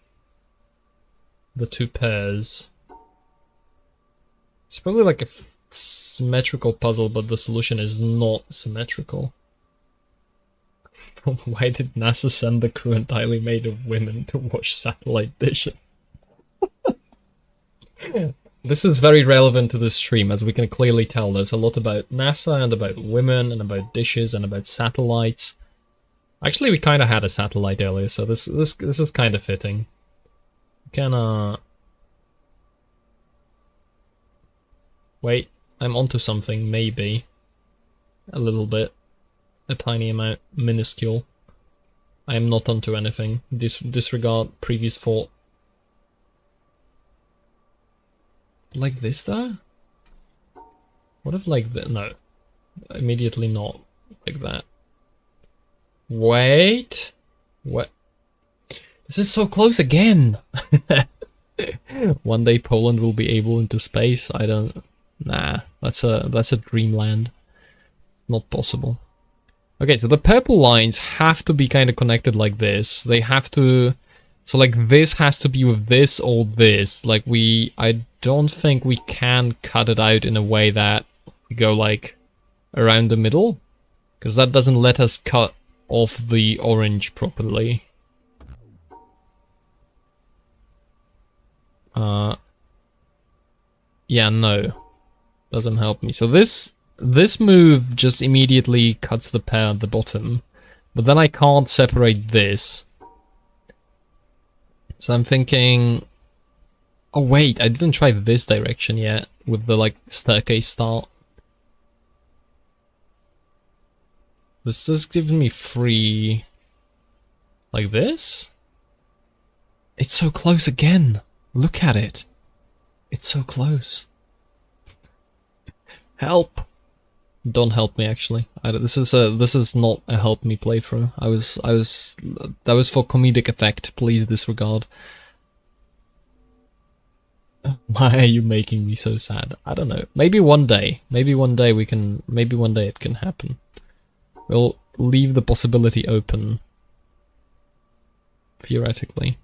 the two pairs. It's probably like a symmetrical puzzle, but the solution is not symmetrical. Why did NASA send the crew entirely made of women to wash satellite dishes? This is very relevant to this stream, as we can clearly tell. There's a lot about NASA and about women and about dishes and about satellites. Actually, we kind of had a satellite earlier, so this is kind of fitting. We can wait, I'm onto something, maybe. A little bit. A tiny amount. Minuscule. I am not onto anything. Disregard previous thought. Like this, though? What if like that? No. Immediately not. Like that. Wait! What? This is so close again! One day Poland will be able into space. I don't... Nah, that's a dreamland. Not possible. Okay, so the purple lines have to be kind of connected like this. They have to... So like this has to be with this or this. Like I don't think we can cut it out in a way that we go like around the middle. Because that doesn't let us cut off the orange properly. Yeah, no. Doesn't help me. So this move just immediately cuts the pair at the bottom. But then I can't separate this. So I'm thinking... Oh wait, I didn't try this direction yet, with the like staircase start. This gives me 3 Like this? It's so close again. Look at it. It's so close. Help! Don't help me, actually. This is not a help me playthrough. That was for comedic effect. Please disregard. Why are you making me so sad? I don't know. Maybe one day. Maybe one day we can. Maybe one day it can happen. We'll leave the possibility open. Theoretically.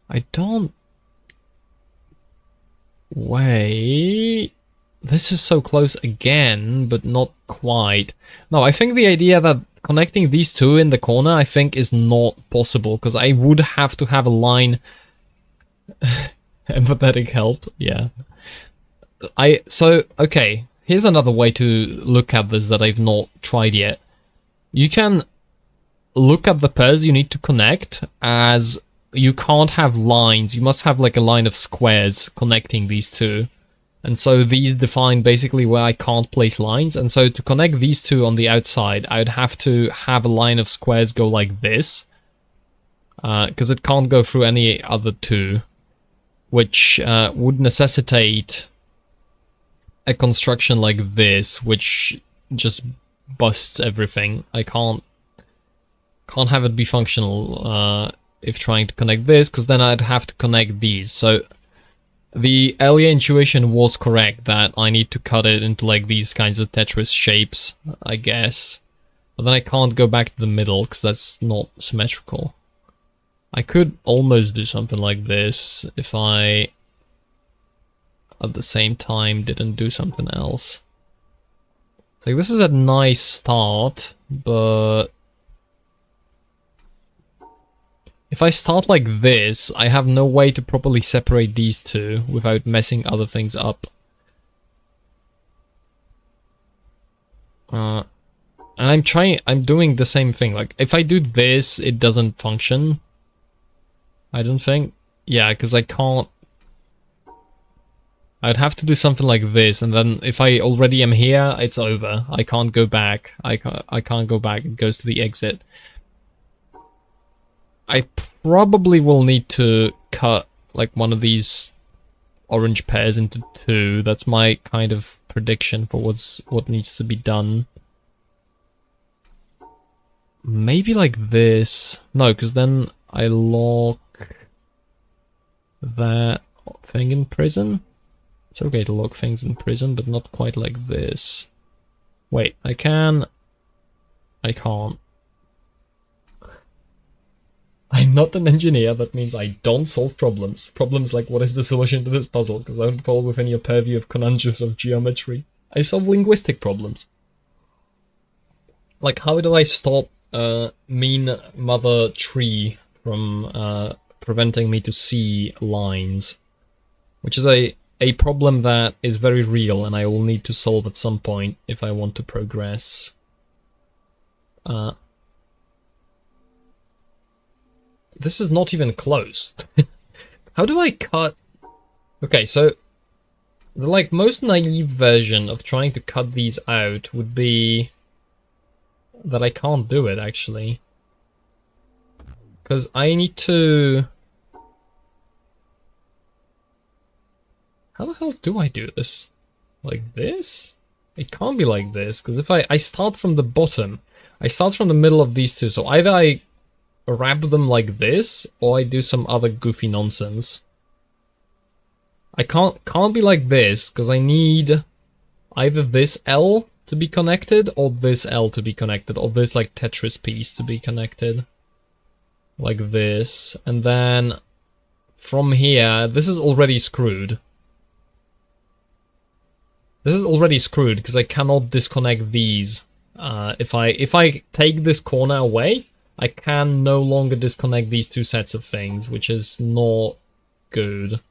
I don't... Wait... This is so close again, but not quite. No, I think the idea that connecting these two in the corner, I think, is not possible, because I would have to have a line... Empathetic help, yeah. So, okay, here's another way to look at this that I've not tried yet. You can look at the pairs you need to connect as you can't have lines. You must have like a line of squares connecting these two. And so these define basically where I can't place lines. And so to connect these two on the outside, I'd have to have a line of squares go like this. Because it can't go through any other two. Which would necessitate a construction like this, which just busts everything. I can't have it be functional if trying to connect this, because then I'd have to connect these. So the earlier intuition was correct that I need to cut it into like these kinds of Tetris shapes, I guess. But then I can't go back to the middle because that's not symmetrical. I could almost do something like this if I at the same time didn't do something else. Like, this is a nice start, but if I start like this, I have no way to properly separate these two without messing other things up. And I'm doing the same thing. Like, if I do this, it doesn't function. I don't think. Yeah, because I can't. I'd have to do something like this, and then if I already am here, it's over. I can't go back. I can't go back. It goes to the exit. I probably will need to cut like one of these orange pairs into two. That's my kind of prediction for what needs to be done. Maybe like this. No, because then I lock that thing in prison. It's okay to lock things in prison, but not quite like this. Wait, I can. I can't. I'm not an engineer, that means I don't solve problems. Problems like what is the solution to this puzzle, because I don't fall within your purview of conundrums of geometry. I solve linguistic problems. Like, how do I stop mean mother tree from preventing me to see lines? Which is a problem that is very real and I will need to solve at some point if I want to progress. This is not even close. How do I cut? Okay, so the like most naive version of trying to cut these out would be that I can't do it actually. Because I need to... How the hell do I do this? Like this? It can't be like this, because if I start from the bottom, I start from the middle of these two, so either I wrap them like this, or I do some other goofy nonsense. I can't be like this, because I need either this L to be connected, or this L to be connected, or this like Tetris piece to be connected. Like this, and then from here, this is already screwed. This is already screwed, because I cannot disconnect these. If I take this corner away, I can no longer disconnect these two sets of things, which is not good.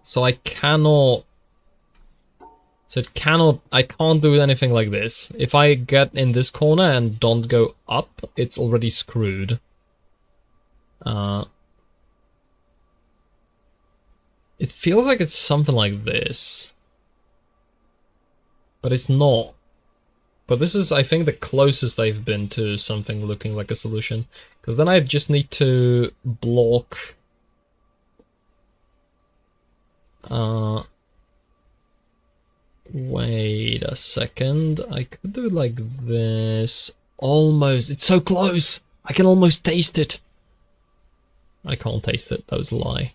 So I cannot... So I can't do anything like this. If I get in this corner and don't go up, it's already screwed. It feels like it's something like this. But it's not. But this is, I think, the closest I've been to something looking like a solution. Because then I just need to block... Wait a second. I could do it like this. Almost. It's so close. I can almost taste it. I can't taste it. That was a lie.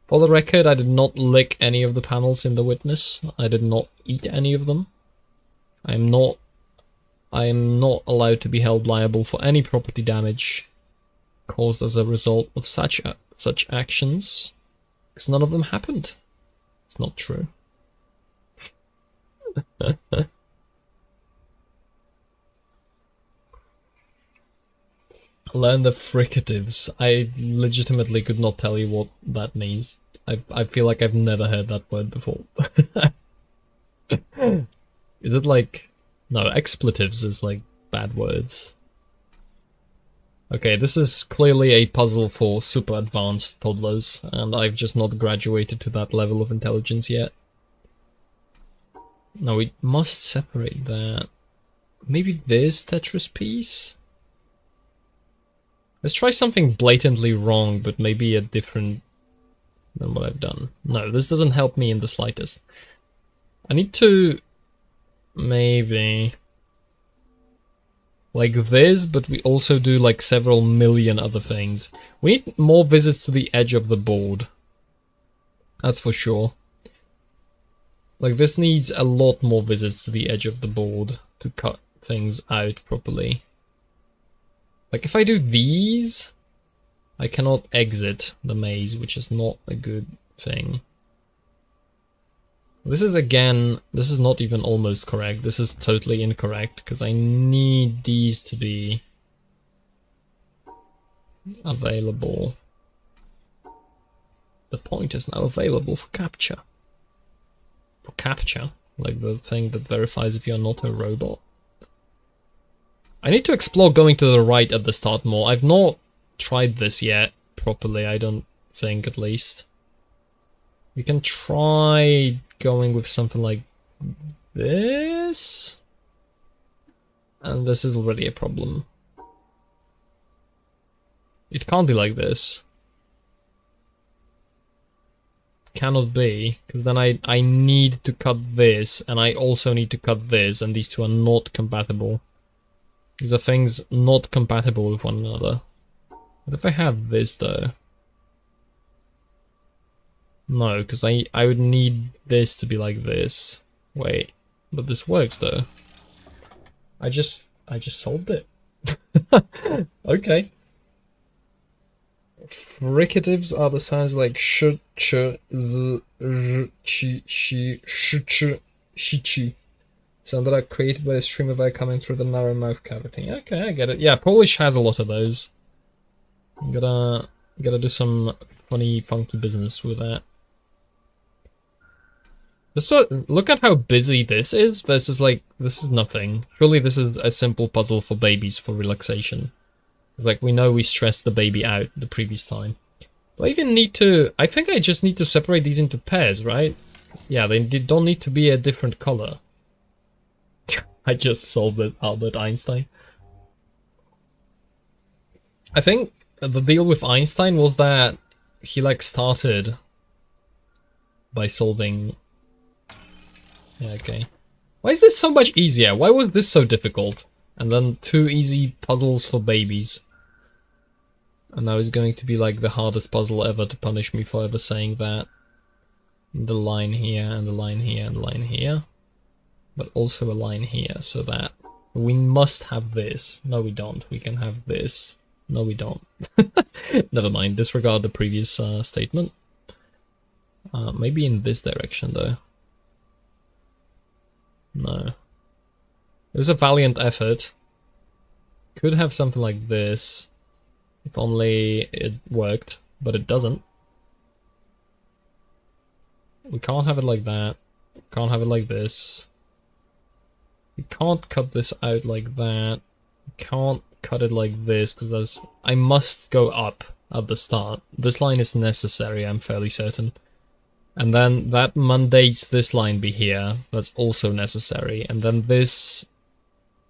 For the record, I did not lick any of the panels in the witness. I did not eat any of them. I am not allowed to be held liable for any property damage caused as a result of such actions, because none of them happened. It's not true. Learn the fricatives. I legitimately could not tell you what that means. I feel like I've never heard that word before. Is it like... No, expletives is like bad words. Okay, this is clearly a puzzle for super advanced toddlers, and I've just not graduated to that level of intelligence yet. No, we must separate that. Maybe this Tetris piece? Let's try something blatantly wrong, but maybe a different than what I've done. No, this doesn't help me in the slightest. I need to... maybe... like this, but we also do like several million other things. We need more visits to the edge of the board. That's for sure. Like this needs a lot more visits to the edge of the board to cut things out properly. Like if I do these, I cannot exit the maze, which is not a good thing. This is again, this is not even almost correct. This is totally incorrect because I need these to be available. The point is now available for capture. For capture, like the thing that verifies if you're not a robot. I need to explore going to the right at the start more. I've not tried this yet properly, I don't think, at least. We can try going with something like this. And this is already a problem. It can't be like this. Cannot be, because then I need to cut this, and I also need to cut this, and these two are not compatible. These are things not compatible with one another. What if I have this though? No, because I would need this to be like this. Wait, but this works though. I just solved it. Okay. Fricatives are the sounds like sh, ch, z, r, chi, shi, sh, ch, shi, chi. Sound that are created by the stream of air coming through the narrow mouth cavity. Okay, I get it. Yeah, Polish has a lot of those. Gotta do some funny, funky business with that. Look at how busy this is versus like, this is nothing. Surely this is a simple puzzle for babies for relaxation. It's like, we know we stressed the baby out the previous time. Do I even need to... I think I just need to separate these into pairs, right? Yeah, they don't need to be a different color. I just solved it, Albert Einstein. I think the deal with Einstein was that he like started by solving... Yeah, okay. Why is this so much easier? Why was this so difficult? And then 2 easy puzzles for babies. And now it's going to be like the hardest puzzle ever to punish me for ever saying that. The line here, and the line here, and the line here. But also a line here, so that we must have this. No, we don't. We can have this. No, we don't. Never mind. Disregard the previous statement. Maybe in this direction, though. No. It was a valiant effort. Could have something like this. If only it worked, but it doesn't. We can't have it like that. Can't have it like this. We can't cut this out like that. We can't cut it like this, because I must go up at the start. This line is necessary, I'm fairly certain. And then that mandates this line be here. That's also necessary. And then this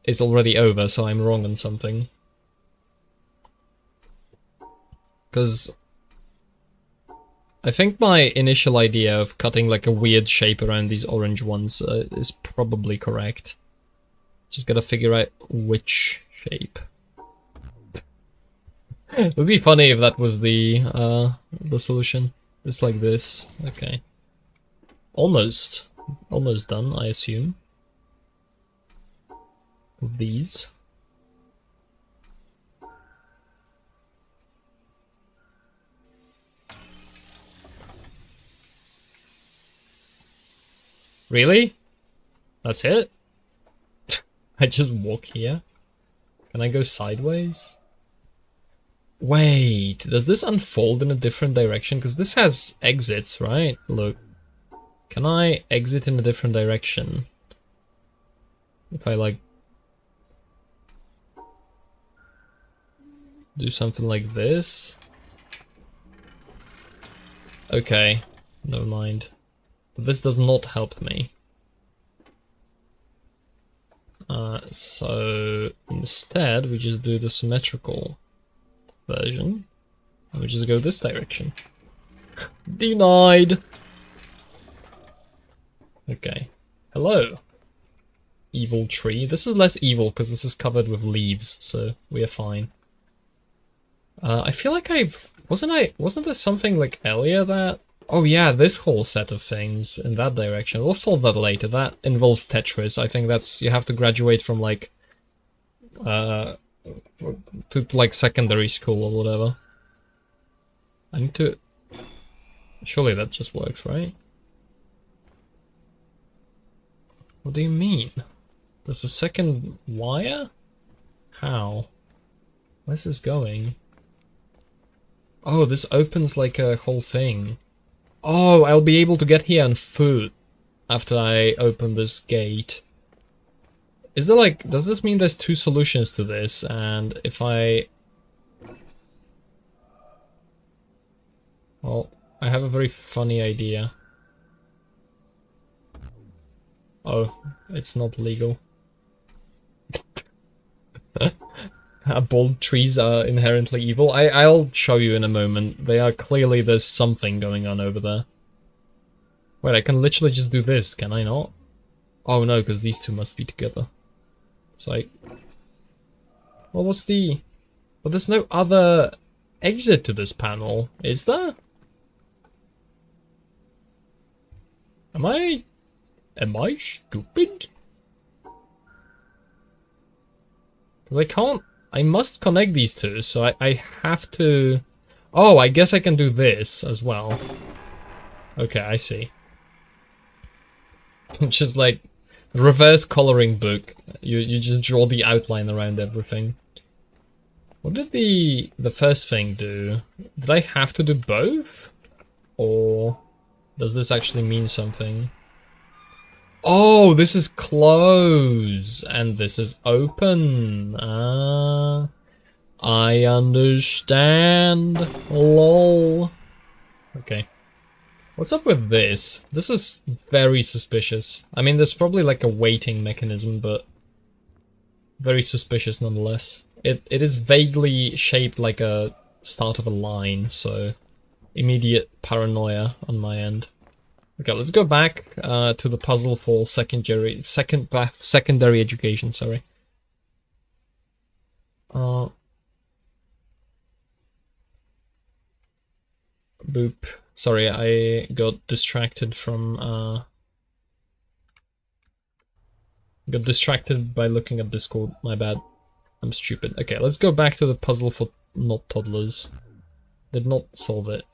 is already over, so I'm wrong on something. Because I think my initial idea of cutting like a weird shape around these orange ones is probably correct. Just gotta figure out which shape. It would be funny if that was the solution. It's like this. Okay. Almost done, I assume. With these. Really? That's it? I just walk here? Can I go sideways? Wait, does this unfold in a different direction? Because this has exits, right? Look. Can I exit in a different direction? If I, like, do something like this? Okay, never mind. But this does not help me. So instead, we just do the symmetrical version. And we just go this direction. Denied! Okay. Hello. Evil tree. This is less evil because this is covered with leaves, so we are fine. I feel like wasn't there something like earlier that... Oh yeah, this whole set of things in that direction. We'll solve that later. That involves Tetris. I think that's... You have to graduate from like... to like secondary school or whatever. I need to... Surely that just works, right? What do you mean? There's a second wire? How? Where's this going? Oh, this opens like a whole thing. Oh, I'll be able to get here on foot after I open this gate. Is there like... Does this mean there's two solutions to this? And if I... Well, I have a very funny idea. Oh, it's not legal. Bald trees are inherently evil. I'll show you in a moment. They are clearly... There's something going on over there. Wait, I can literally just do this, can I not? Oh no, because these two must be together. It's like... Well, what's the... Well, there's no other exit to this panel, is there? Am I stupid? Because I can't... I must connect these two, so I have to... Oh, I guess I can do this as well. Okay, I see. Just like reverse coloring book. You just draw the outline around everything. What did the first thing do? Did I have to do both? Or does this actually mean something? Oh, this is close and this is open. Ah, I understand. Lol. Okay. What's up with this? This is very suspicious. I mean, there's probably like a weighting mechanism, but very suspicious nonetheless. It is vaguely shaped like a start of a line, so immediate paranoia on my end. Okay, let's go back to the puzzle for secondary education, sorry. Boop. Sorry, I got distracted from got distracted by looking at Discord, my bad. I'm stupid. Okay, let's go back to the puzzle for not toddlers. Did not solve it.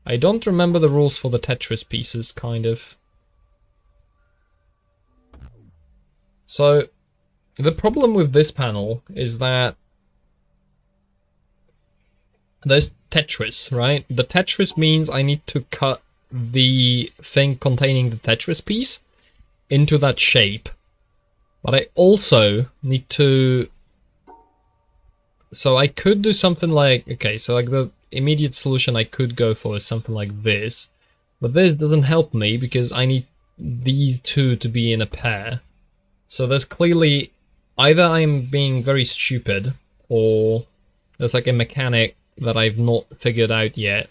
I don't remember the rules for the Tetris pieces, kind of. So, the problem with this panel is that there's Tetris, right? The Tetris means I need to cut the thing containing the Tetris piece into that shape. But I also need to... So I could do something like... Okay, so like the immediate solution I could go for is something like this. But this doesn't help me because I need these two to be in a pair. So there's clearly either I'm being very stupid, or there's like a mechanic that I've not figured out yet.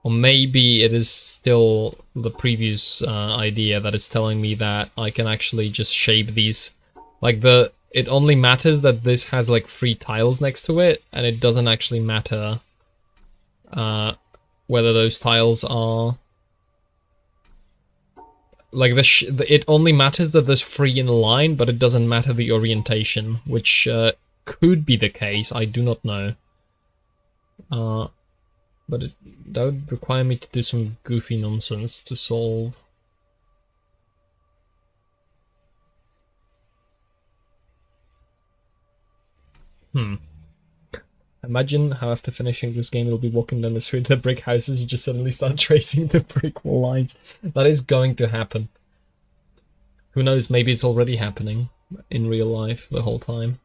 Or maybe it is still the previous idea that is telling me that I can actually just shape these. Like it only matters that this has like 3 tiles next to it, and it doesn't actually matter whether those tiles are... Like it only matters that there's 3 in a line, but it doesn't matter the orientation, which could be the case, I do not know. But that would require me to do some goofy nonsense to solve. Imagine how after finishing this game you'll be walking down the street of the brick houses, you just suddenly start tracing the brick wall lines. That is going to happen. Who knows, maybe it's already happening in real life the whole time.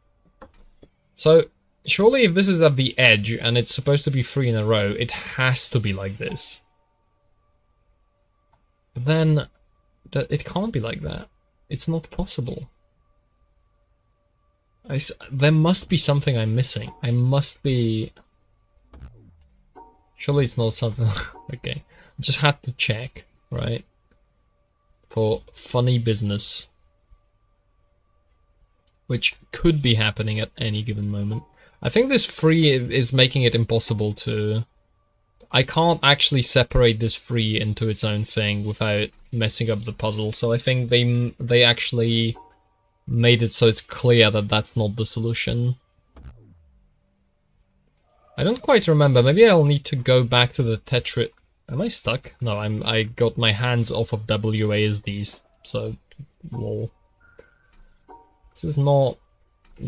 So, surely if this is at the edge and it's supposed to be 3 in a row, it has to be like this. But then, it can't be like that. It's not possible. There must be something I'm missing. I must be... Surely it's not something... Okay. I just had to check, right? For funny business. Which could be happening at any given moment. I think this 3 is making it impossible to... I can't actually separate this 3 into its own thing without messing up the puzzle, so I think they actually made it so it's clear that that's not the solution. I don't quite remember, maybe I'll need to go back to the Tetris... Am I stuck? No, I got my hands off of WASDs, so... lol. This is not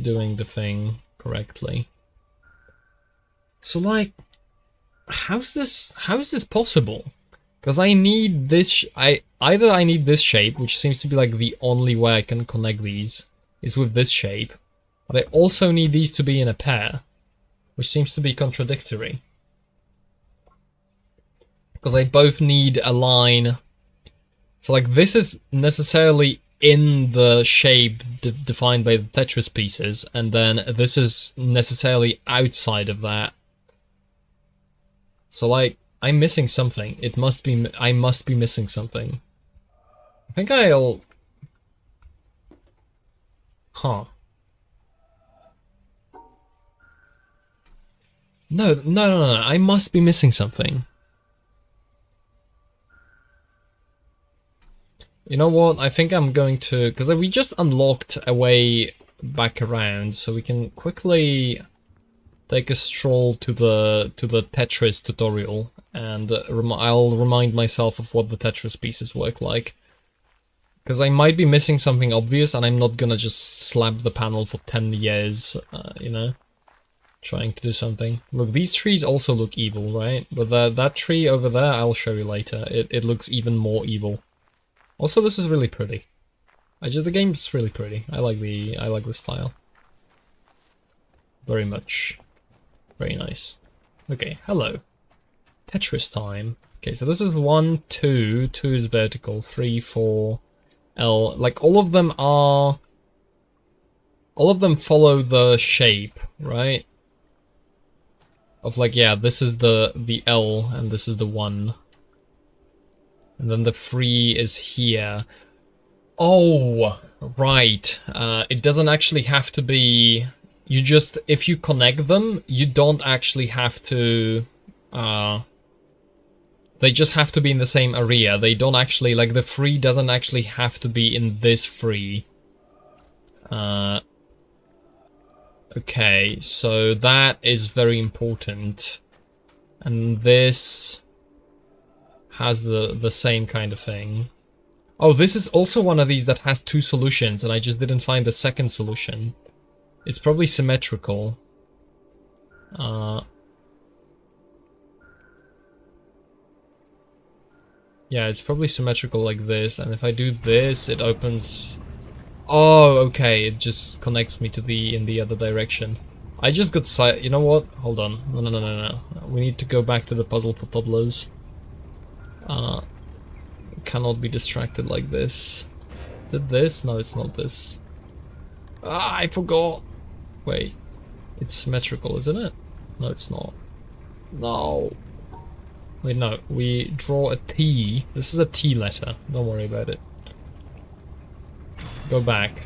doing the thing correctly. So like... How is this possible? Because I need this... Either I need this shape, which seems to be like the only way I can connect these, is with this shape. But I also need these to be in a pair, which seems to be contradictory. Because I both need a line... So like this is necessarily in the shape defined by the Tetris pieces, and then this is necessarily outside of that. So like, I'm missing something. I must be missing something. I think I'll... Huh. No, I must be missing something. You know what, I think I'm going to... Because we just unlocked a way back around, so we can quickly take a stroll to the Tetris tutorial, and I'll remind myself of what the Tetris pieces work like. Because I might be missing something obvious, and I'm not gonna just slap the panel for 10 years, you know? Trying to do something. Look, these trees also look evil, right? But that tree over there, I'll show you later. It looks even more evil. Also, this is really pretty. The game's really pretty. I like the style. Very much. Very nice. Okay, hello. Tetris time. Okay, so this is 1, 2, 2 is vertical, 3, 4, L. Like, all of them follow the shape, right? Of like, yeah, this is the L, and this is the 1. And then the 3 is here. Oh, right. It doesn't actually have to be... You just... If you connect them, you don't actually have to... They just have to be in the same area. They don't actually... Like, the 3 doesn't actually have to be in this 3. Okay, so that is very important. And this... has the same kind of thing. Oh, this is also one of these that has 2 solutions, and I just didn't find the second solution. It's probably symmetrical. Yeah, it's probably symmetrical like this, and if I do this, it opens... Oh, okay, it just connects me to in the other direction. I just got you know what? Hold on. No. We need to go back to the puzzle for toddlers. cannot be distracted like this. Is it this? No, it's not this. Ah, I forgot. Wait. It's symmetrical, isn't it? No, it's not. No. Wait, no. We draw a T. This is a T letter. Don't worry about it. Go back.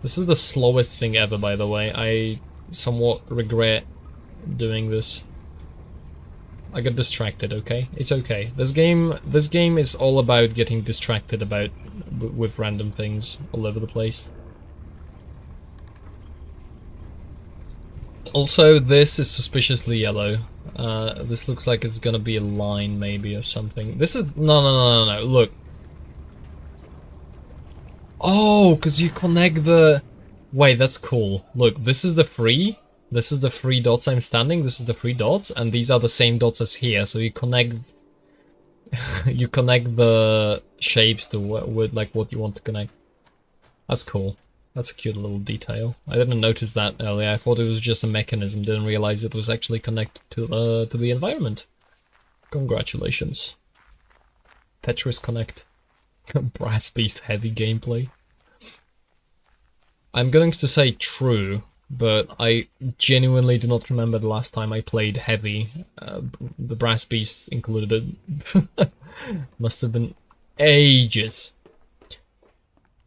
This is the slowest thing ever, by the way. I somewhat regret doing this. I got distracted, okay? It's okay. This game is all about getting distracted with random things all over the place. Also, this is suspiciously yellow. This looks like it's gonna be a line, maybe, or something. This is... No, look. Oh, because you connect the... Wait, that's cool. Look, this is the three. This is the 3 dots I'm standing. This is the 3 dots, and these are the same dots as here. So you connect... you connect the shapes to with like what you want to connect. That's cool. That's a cute little detail. I didn't notice that earlier. I thought it was just a mechanism. Didn't realize it was actually connected to the environment. Congratulations. Tetris Connect. Brass Beast heavy gameplay. I'm going to say true, but I genuinely do not remember the last time I played heavy. The Brass Beast included. Must have been ages.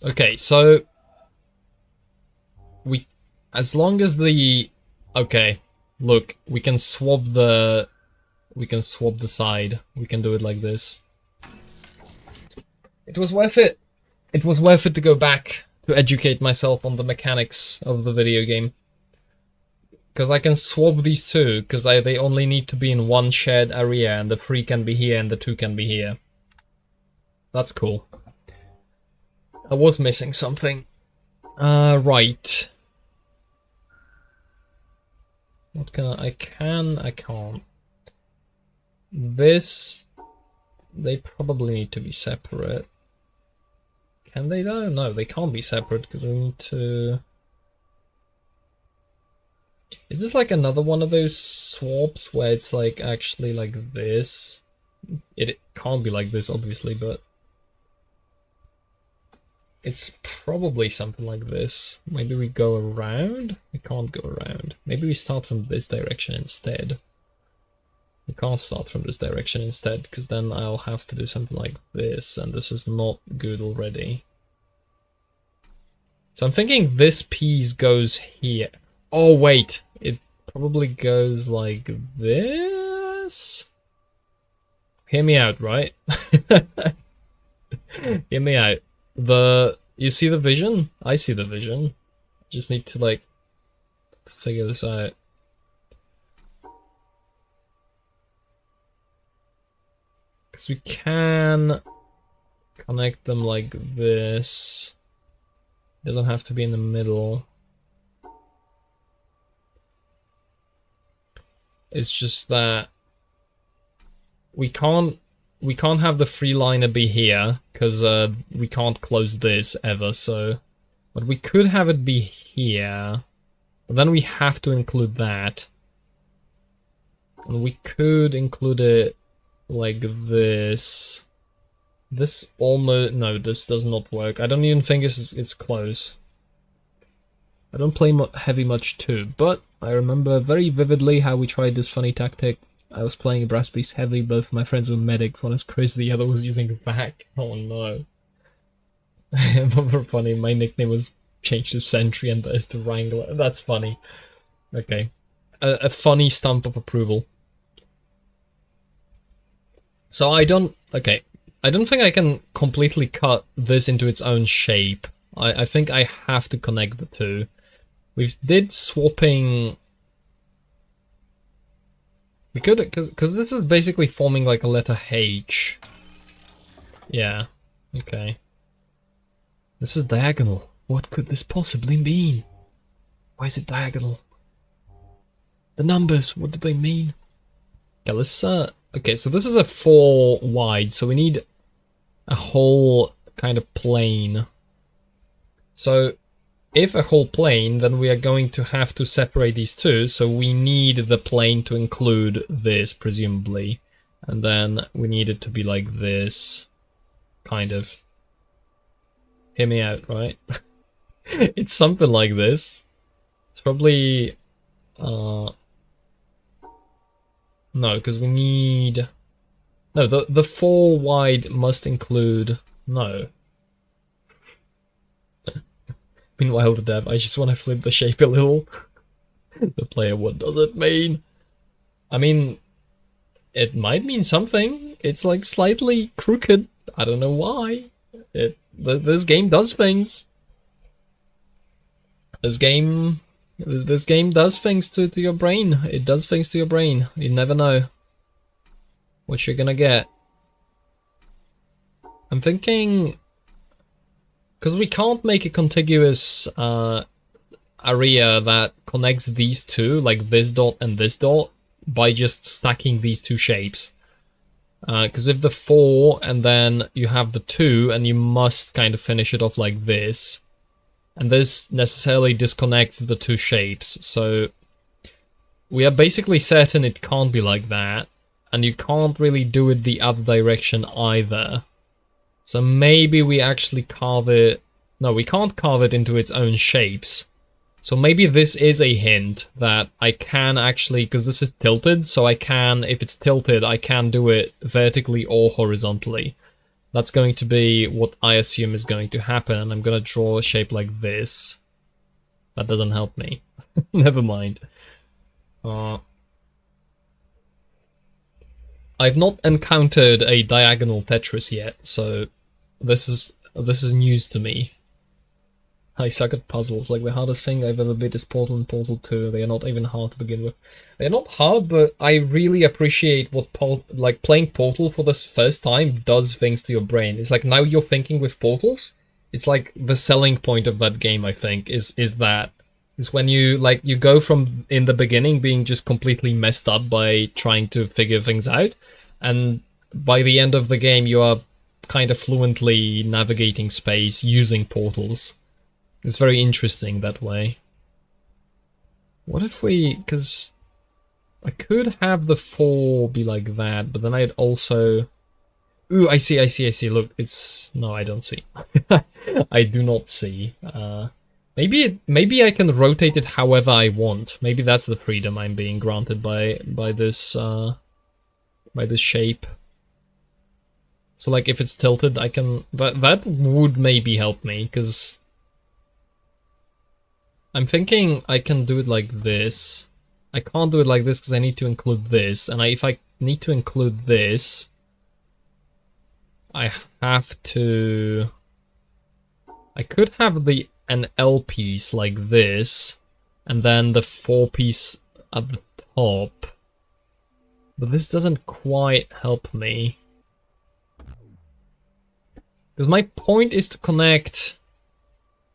Okay, so as long as the... Okay, look, we can swap the side. We can do it like this. It was worth it. It was worth it to go back to educate myself on the mechanics of the video game. Because I can swap these two, because they only need to be in one shared area, and the 3 can be here and the 2 can be here. That's cool. I was missing something. Right. What can I can't. This... They probably need to be separate. Can they though? No, they can't be separate because they need to... Is this like another one of those swaps where it's like actually like this? It can't be like this obviously, but... It's probably something like this. Maybe we go around? We can't go around. Maybe we start from this direction instead. We can't start from this direction instead, because then I'll have to do something like this, and this is not good already. So I'm thinking this piece goes here. Oh wait, it probably goes like this? Hear me out, right? Hear me out. You see the vision? I see the vision. Just need to like figure this out. Because we can connect them like this. It doesn't have to be in the middle. It's just that we can't have the free liner be here because we can't close this ever. So, but we could have it be here. But then we have to include that, and we could include it like this. This almost... No, this does not work. I don't even think it's close. I don't play heavy much too, but I remember very vividly how we tried this funny tactic. I was playing a Brass Beast heavy, both my friends were medics, one is Chris, the other was using vac. Oh no. But funny, my nickname was changed to Sentry and there's the Wrangler. That's funny. Okay. A funny stamp of approval. So I don't think I can completely cut this into its own shape. I think I have to connect the two. We did swapping... We could, because this is basically forming like a letter H. Yeah, okay. This is diagonal. What could this possibly mean? Why is it diagonal? The numbers, what do they mean? Yeah, let's, okay, so this is a 4 wide, so we need a whole kind of plane. So, if a whole plane, then we are going to have to separate these two, so we need the plane to include this, presumably. And then we need it to be like this, kind of. Hear me out, right? It's something like this. It's probably... no, because we need... No, the 4 wide must include... No. Meanwhile, the dev, I just want to flip the shape a little. The player, what does it mean? I mean, it might mean something. It's like slightly crooked. I don't know why. This game does things. This game does things to your brain. It does things to your brain. You never know what you're gonna get. I'm thinking, because we can't make a contiguous area that connects these two, like this dot and this dot, by just stacking these two shapes. Because if the 4 and then you have the 2 and you must kind of finish it off like this, and this necessarily disconnects the two shapes, so we are basically certain it can't be like that, and you can't really do it the other direction either. So maybe we actually carve it... No, we can't carve it into its own shapes. So maybe this is a hint that I can actually, because this is tilted, so I can, if it's tilted, I can do it vertically or horizontally. That's going to be what I assume is going to happen. I'm going to draw a shape like this. That doesn't help me. Never mind. I've not encountered a diagonal Tetris yet, so this is news to me. I suck at puzzles. Like, the hardest thing I've ever beat is Portal and Portal 2. They are not even hard to begin with. They're not hard, but I really appreciate what playing Portal for the first time does things to your brain. It's like, now you're thinking with portals. It's like the selling point of that game, I think, is when you go from in the beginning being just completely messed up by trying to figure things out, and by the end of the game you are kind of fluently navigating space using portals. It's very interesting that way. What if we... because I could have the 4 be like that, but then I'd also... Ooh, I see. Look, it's... No, I don't see. I do not see. Maybe I can rotate it however I want. Maybe that's the freedom I'm being granted by this shape. So, like, if it's tilted, I can... That would maybe help me, because... I'm thinking I can do it like this. I can't do it like this because I need to include this. And if I need to include this, I have to... I could have an L piece like this, and then the 4 piece at the top. But this doesn't quite help me. Because my point is to connect...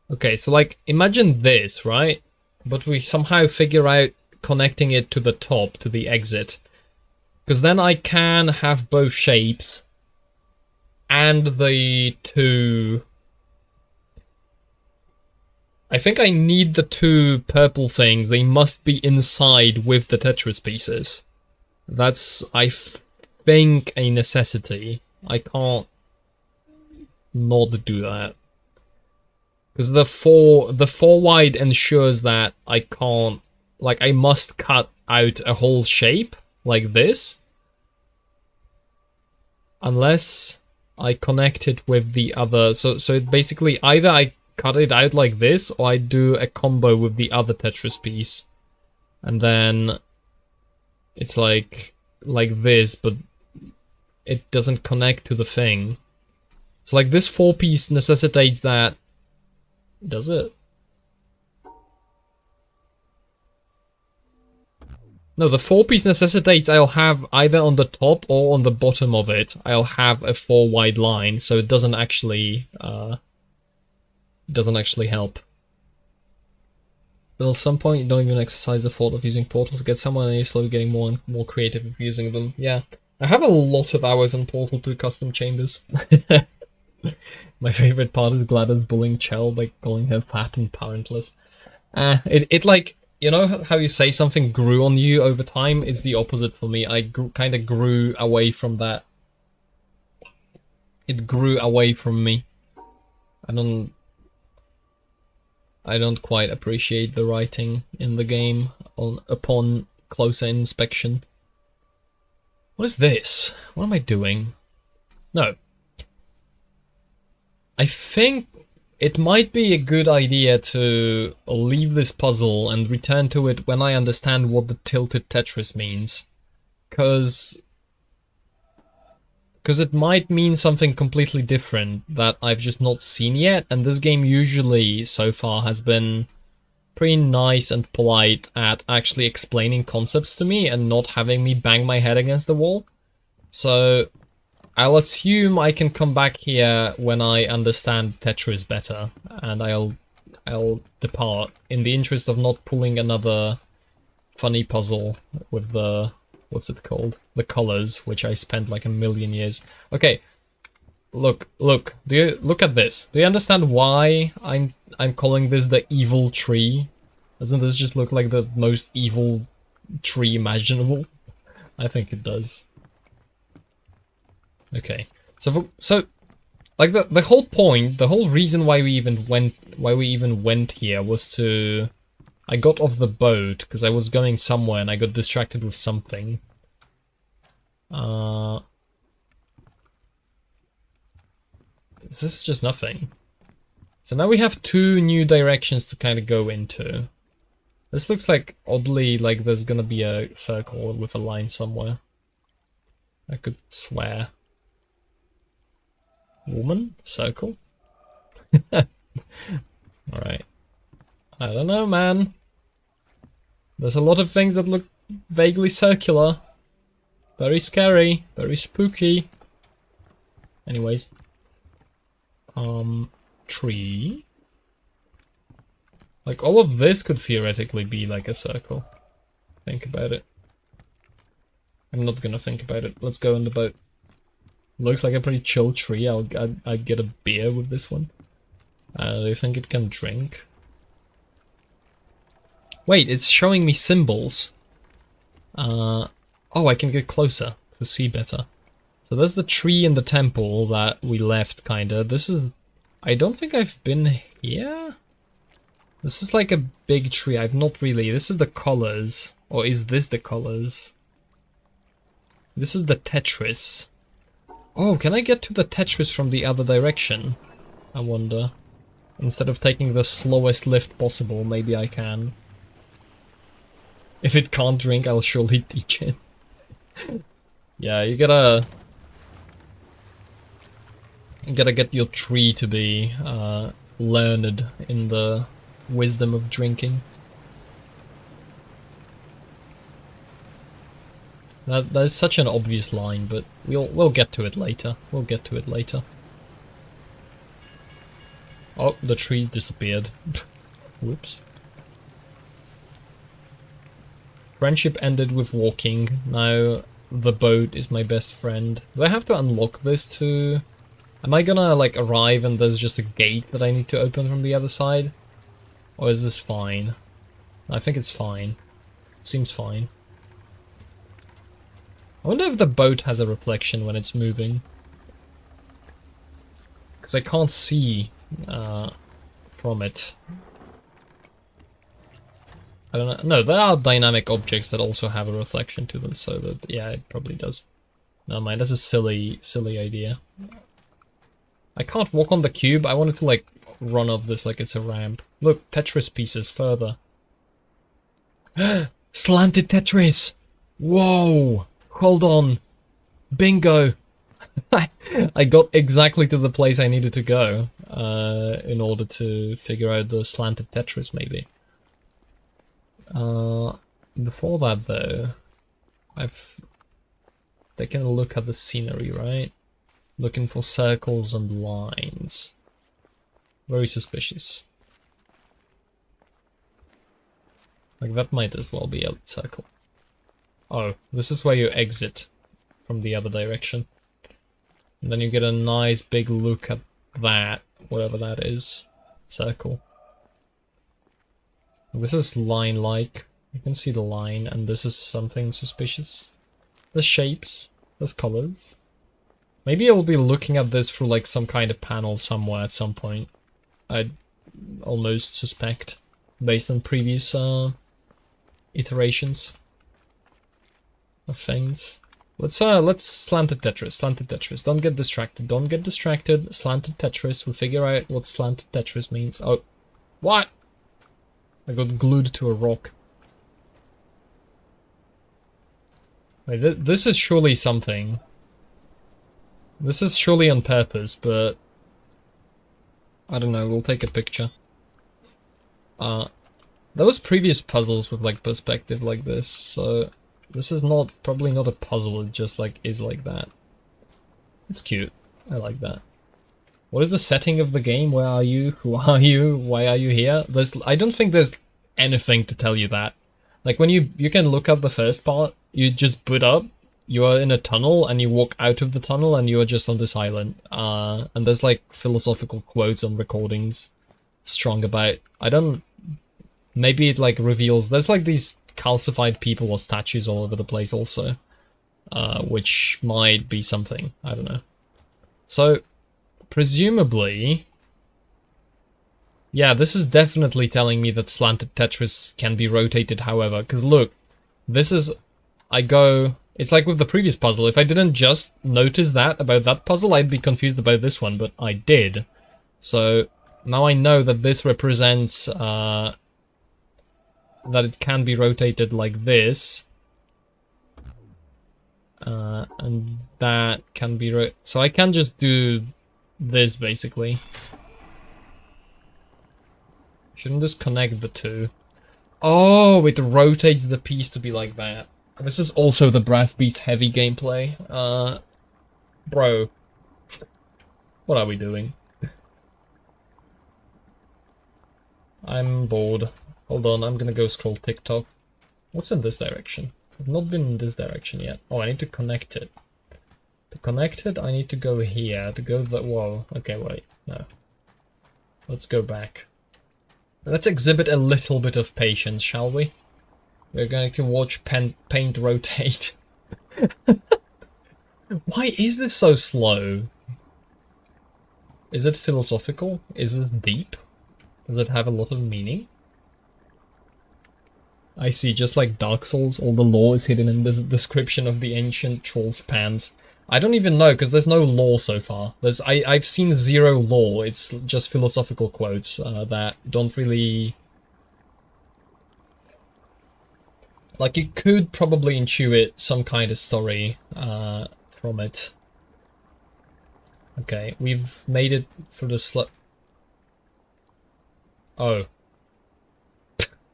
Okay, so like, imagine this, right? But we somehow figure out connecting it to the top, to the exit. Because then I can have both shapes and the 2... I think I need the 2 purple things. They must be inside with the Tetris pieces. That's, I think, a necessity. I can't not do that. Because the 4 wide ensures that I can't, like, I must cut out a whole shape like this, unless I connect it with the other. So it basically, either I cut it out like this, or I do a combo with the other Tetris piece, and then it's like this, but it doesn't connect to the thing. So like, this 4 piece necessitates that. Does it? No, the 4 piece necessitates I'll have either on the top or on the bottom of it, I'll have a 4 wide line, so it doesn't actually help. But at some point you don't even exercise the thought of using portals to get somewhere, and you're slowly getting more and more creative with using them. Yeah. I have a lot of hours on Portal 2 custom chambers. My favorite part is Gladys bullying Chell by calling her fat and parentless. It like, You know how you say something grew on you over time? It's the opposite for me. I kind of grew away from that. It grew away from me. I don't quite appreciate the writing in the game upon closer inspection. What is this? What am I doing? No. I think it might be a good idea to leave this puzzle and return to it when I understand what the tilted Tetris means. Because it might mean something completely different that I've just not seen yet, and this game usually, so far, has been pretty nice and polite at actually explaining concepts to me and not having me bang my head against the wall. So I'll assume I can come back here when I understand Tetris better, and I'll depart in the interest of not pulling another funny puzzle with the... what's it called? The colors, which I spent like a million years. Okay, look. Do you look at this? Do you understand why I'm calling this the evil tree? Doesn't this just look like the most evil tree imaginable? I think it does. Okay, so like the whole point, the whole reason why we even went here was to... I got off the boat because I was going somewhere and I got distracted with something. This is just nothing. So now we have two new directions to kind of go into. This looks like oddly like there's gonna be a circle with a line somewhere. I could swear. Woman? Circle? Alright. I don't know, man. There's a lot of things that look vaguely circular. Very scary, very spooky. Anyways. Tree. Like, all of this could theoretically be like a circle. Think about it. I'm not gonna think about it. Let's go on the boat. Looks like a pretty chill tree. I'd get a beer with this one. Do you think it can drink? Wait, it's showing me symbols. Oh, I can get closer to see better. So there's the tree in the temple that we left, kinda. This is... I don't think I've been here? This is like a big tree. I've not really... This is the colors. Or is this the colors? This is the Tetris. Oh, can I get to the Tetris from the other direction? I wonder. Instead of taking the slowest lift possible, maybe I can. If it can't drink, I'll surely teach it. Yeah, you gotta get your tree to be learned in the wisdom of drinking. That is such an obvious line, but we'll get to it later. We'll get to it later. Oh, the tree disappeared. Whoops. Friendship ended with walking. Now the boat is my best friend. Do I have to unlock this too? Am I gonna like arrive and there's just a gate that I need to open from the other side? Or is this fine? I think it's fine. It seems fine. I wonder if the boat has a reflection when it's moving. Because I can't see from it. I don't know. No, there are dynamic objects that also have a reflection to them, so that, yeah, it probably does. Never mind, that's a silly idea. I can't walk on the cube. I wanted to, like, run off this like it's a ramp. Look, Tetris pieces further. Slanted Tetris! Whoa! Hold on. Bingo! I got exactly to the place I needed to go in order to figure out the slanted Tetris, maybe. Before that, though, I've taken a look at the scenery, right? Looking for circles and lines. Very suspicious. Like, that might as well be a circle. Oh, this is where you exit from the other direction. And then you get a nice big look at that, whatever that is. Circle. This is line-like. You can see the line, and this is something suspicious. There's shapes. There's colors. Maybe I'll be looking at this through like some kind of panel somewhere at some point. I'd almost suspect, based on previous iterations of things. Let's slanted Tetris. Don't get distracted. Slanted Tetris. We'll figure out what slanted Tetris means. Oh, what? I got glued to a rock. Wait, this is surely something. This is surely on purpose, but I don't know, we'll take a picture. There was previous puzzles with like perspective like this, so this is probably not a puzzle, it just like is like that. It's cute. I like that. What is the setting of the game? Where are you? Who are you? Why are you here? I don't think there's anything to tell you that. Like when you can look up the first part, you just boot up, you are in a tunnel and you walk out of the tunnel and you are just on this island. And there's like philosophical quotes on recordings strong about, maybe it like reveals, there's like these calcified people or statues all over the place also, which might be something, I don't know. So, presumably, yeah, this is definitely telling me that slanted Tetris can be rotated, however, because look, this is, it's like with the previous puzzle, if I didn't just notice that about that puzzle, I'd be confused about this one, but I did. So, now I know that this represents, that it can be rotated like this. And that can be so I can just do this, basically. Shouldn't this connect the two? Oh, it rotates the piece to be like that. This is also the Brass Beast heavy gameplay. Bro. What are we doing? I'm bored. Hold on, I'm gonna go scroll TikTok. What's in this direction? I've not been in this direction yet. Oh, I need to connect it. To connect it, I need to go here. To go the... Whoa. Okay, wait. No. Let's go back. Let's exhibit a little bit of patience, shall we? We're going to watch paint rotate. Why is this so slow? Is it philosophical? Is it deep? Does it have a lot of meaning? I see, just like Dark Souls, all the lore is hidden in the description of the ancient troll's pants. I don't even know, because there's no lore so far. I've seen zero lore, it's just philosophical quotes that don't really... Like, you could probably intuit some kind of story from it. Okay, we've made it through the Oh.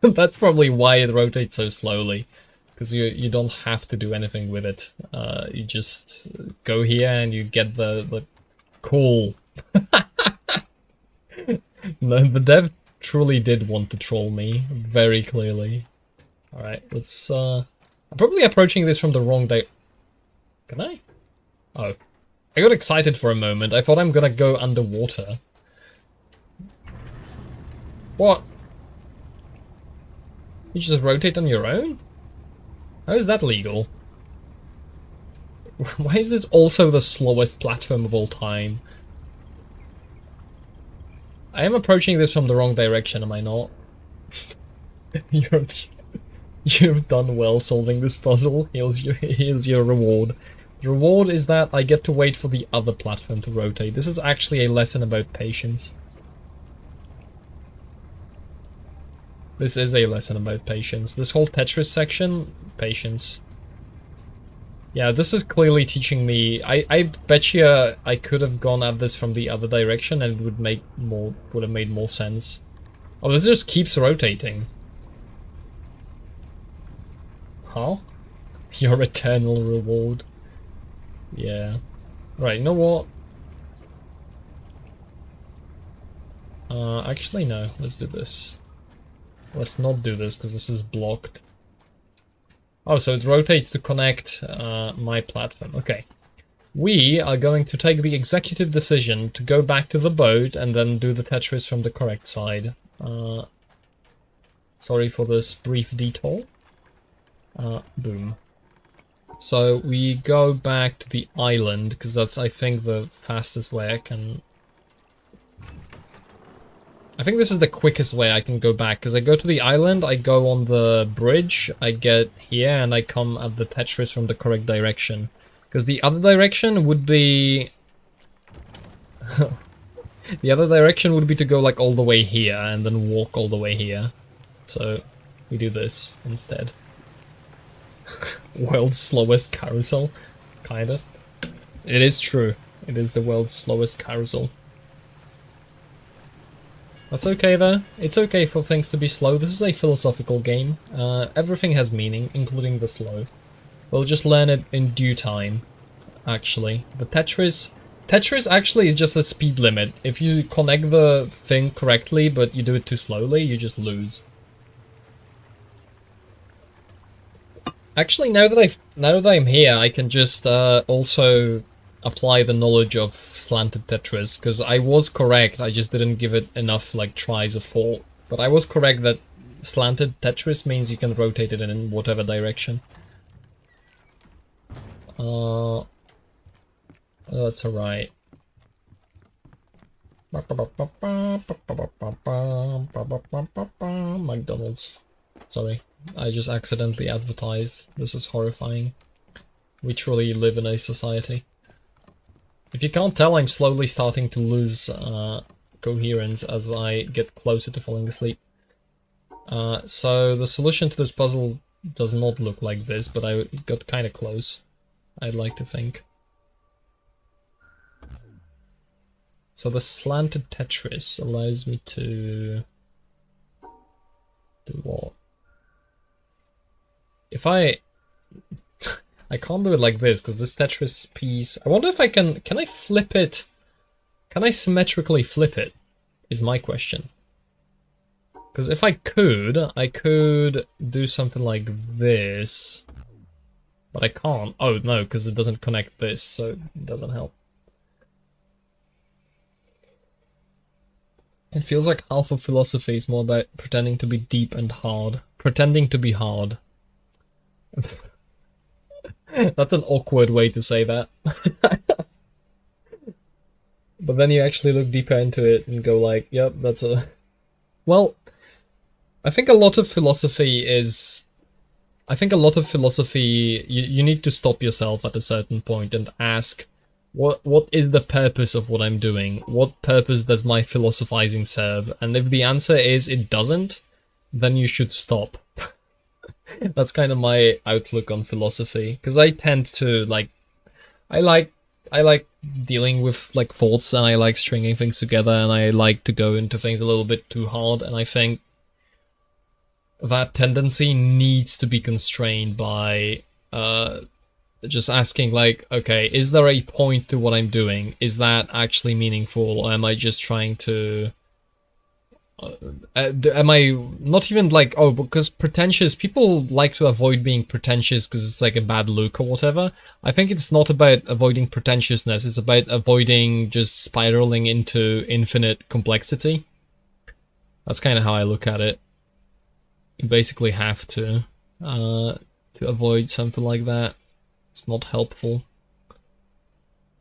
That's probably why it rotates so slowly, because you don't have to do anything with it. You just go here and you get the cool. No, the dev truly did want to troll me, very clearly. Alright, let's I'm probably approaching this from the wrong day. Can I? Oh. I got excited for a moment. I thought I'm gonna go underwater. What? You just rotate on your own? How is that legal? Why is this also the slowest platform of all time? I am approaching this from the wrong direction, am I not? You've done well solving this puzzle. Here's your reward. The reward is that I get to wait for the other platform to rotate. This is actually a lesson about patience. This is a lesson about patience. This whole Tetris section, patience. Yeah, this is clearly teaching me. I bet you I could have gone at this from the other direction and it would have made more sense. Oh, this just keeps rotating. Huh? Your eternal reward. Yeah. Right, you know what? Actually no, let's do this. Let's not do this, because this is blocked. Oh, so it rotates to connect my platform. Okay. We are going to take the executive decision to go back to the boat and then do the Tetris from the correct side. So Sorry for this brief detour. Boom. So we go back to the island, because that's, I think, the fastest way I can... I think this is the quickest way I can go back, because I go to the island, I go on the bridge, I get here, and I come at the Tetris from the correct direction. Because the other direction would be... the other direction would be to go like all the way here, and then walk all the way here. So, we do this instead. World's slowest carousel? Kinda. It is true. It is the world's slowest carousel. That's okay though. It's okay for things to be slow. This is a philosophical game. Everything has meaning, including the slow. We'll just learn it in due time, actually. The Tetris actually is just a speed limit. If you connect the thing correctly, but you do it too slowly, you just lose. Actually, now that I'm here, I can just also apply the knowledge of slanted Tetris, because I was correct, I just didn't give it enough like tries of thought. But I was correct that slanted Tetris means you can rotate it in whatever direction. That's alright. McDonald's. Sorry, I just accidentally advertised. This is horrifying. We truly live in a society. If you can't tell, I'm slowly starting to lose coherence as I get closer to falling asleep. So the solution to this puzzle does not look like this, but I got kind of close, I'd like to think. So the slanted Tetris allows me to do what? If I can't do it like this, because this Tetris piece... I wonder if I can I flip it? Can I symmetrically flip it? Is my question. Because if I could do something like this. But I can't. Oh, no, because it doesn't connect this, so it doesn't help. It feels like half of philosophy is more about pretending to be deep and hard. Pretending to be hard. That's an awkward way to say that. But then you actually look deeper into it and go like, yep, that's a... Well, I think a lot of philosophy is... you need to stop yourself at a certain point and ask, what is the purpose of what I'm doing? What purpose does my philosophizing serve? And if the answer is it doesn't, then you should stop. That's kind of my outlook on philosophy, because I tend to like, I like dealing with like thoughts, and I like stringing things together, and I like to go into things a little bit too hard, and I think that tendency needs to be constrained by just asking like, okay, is there a point to what I'm doing? Is that actually meaningful, or am I just trying to... am I not even like, oh, because pretentious, people like to avoid being pretentious because it's like a bad look or whatever. I think it's not about avoiding pretentiousness, it's about avoiding just spiraling into infinite complexity. That's kind of how I look at it. You basically have to avoid something like that. It's not helpful.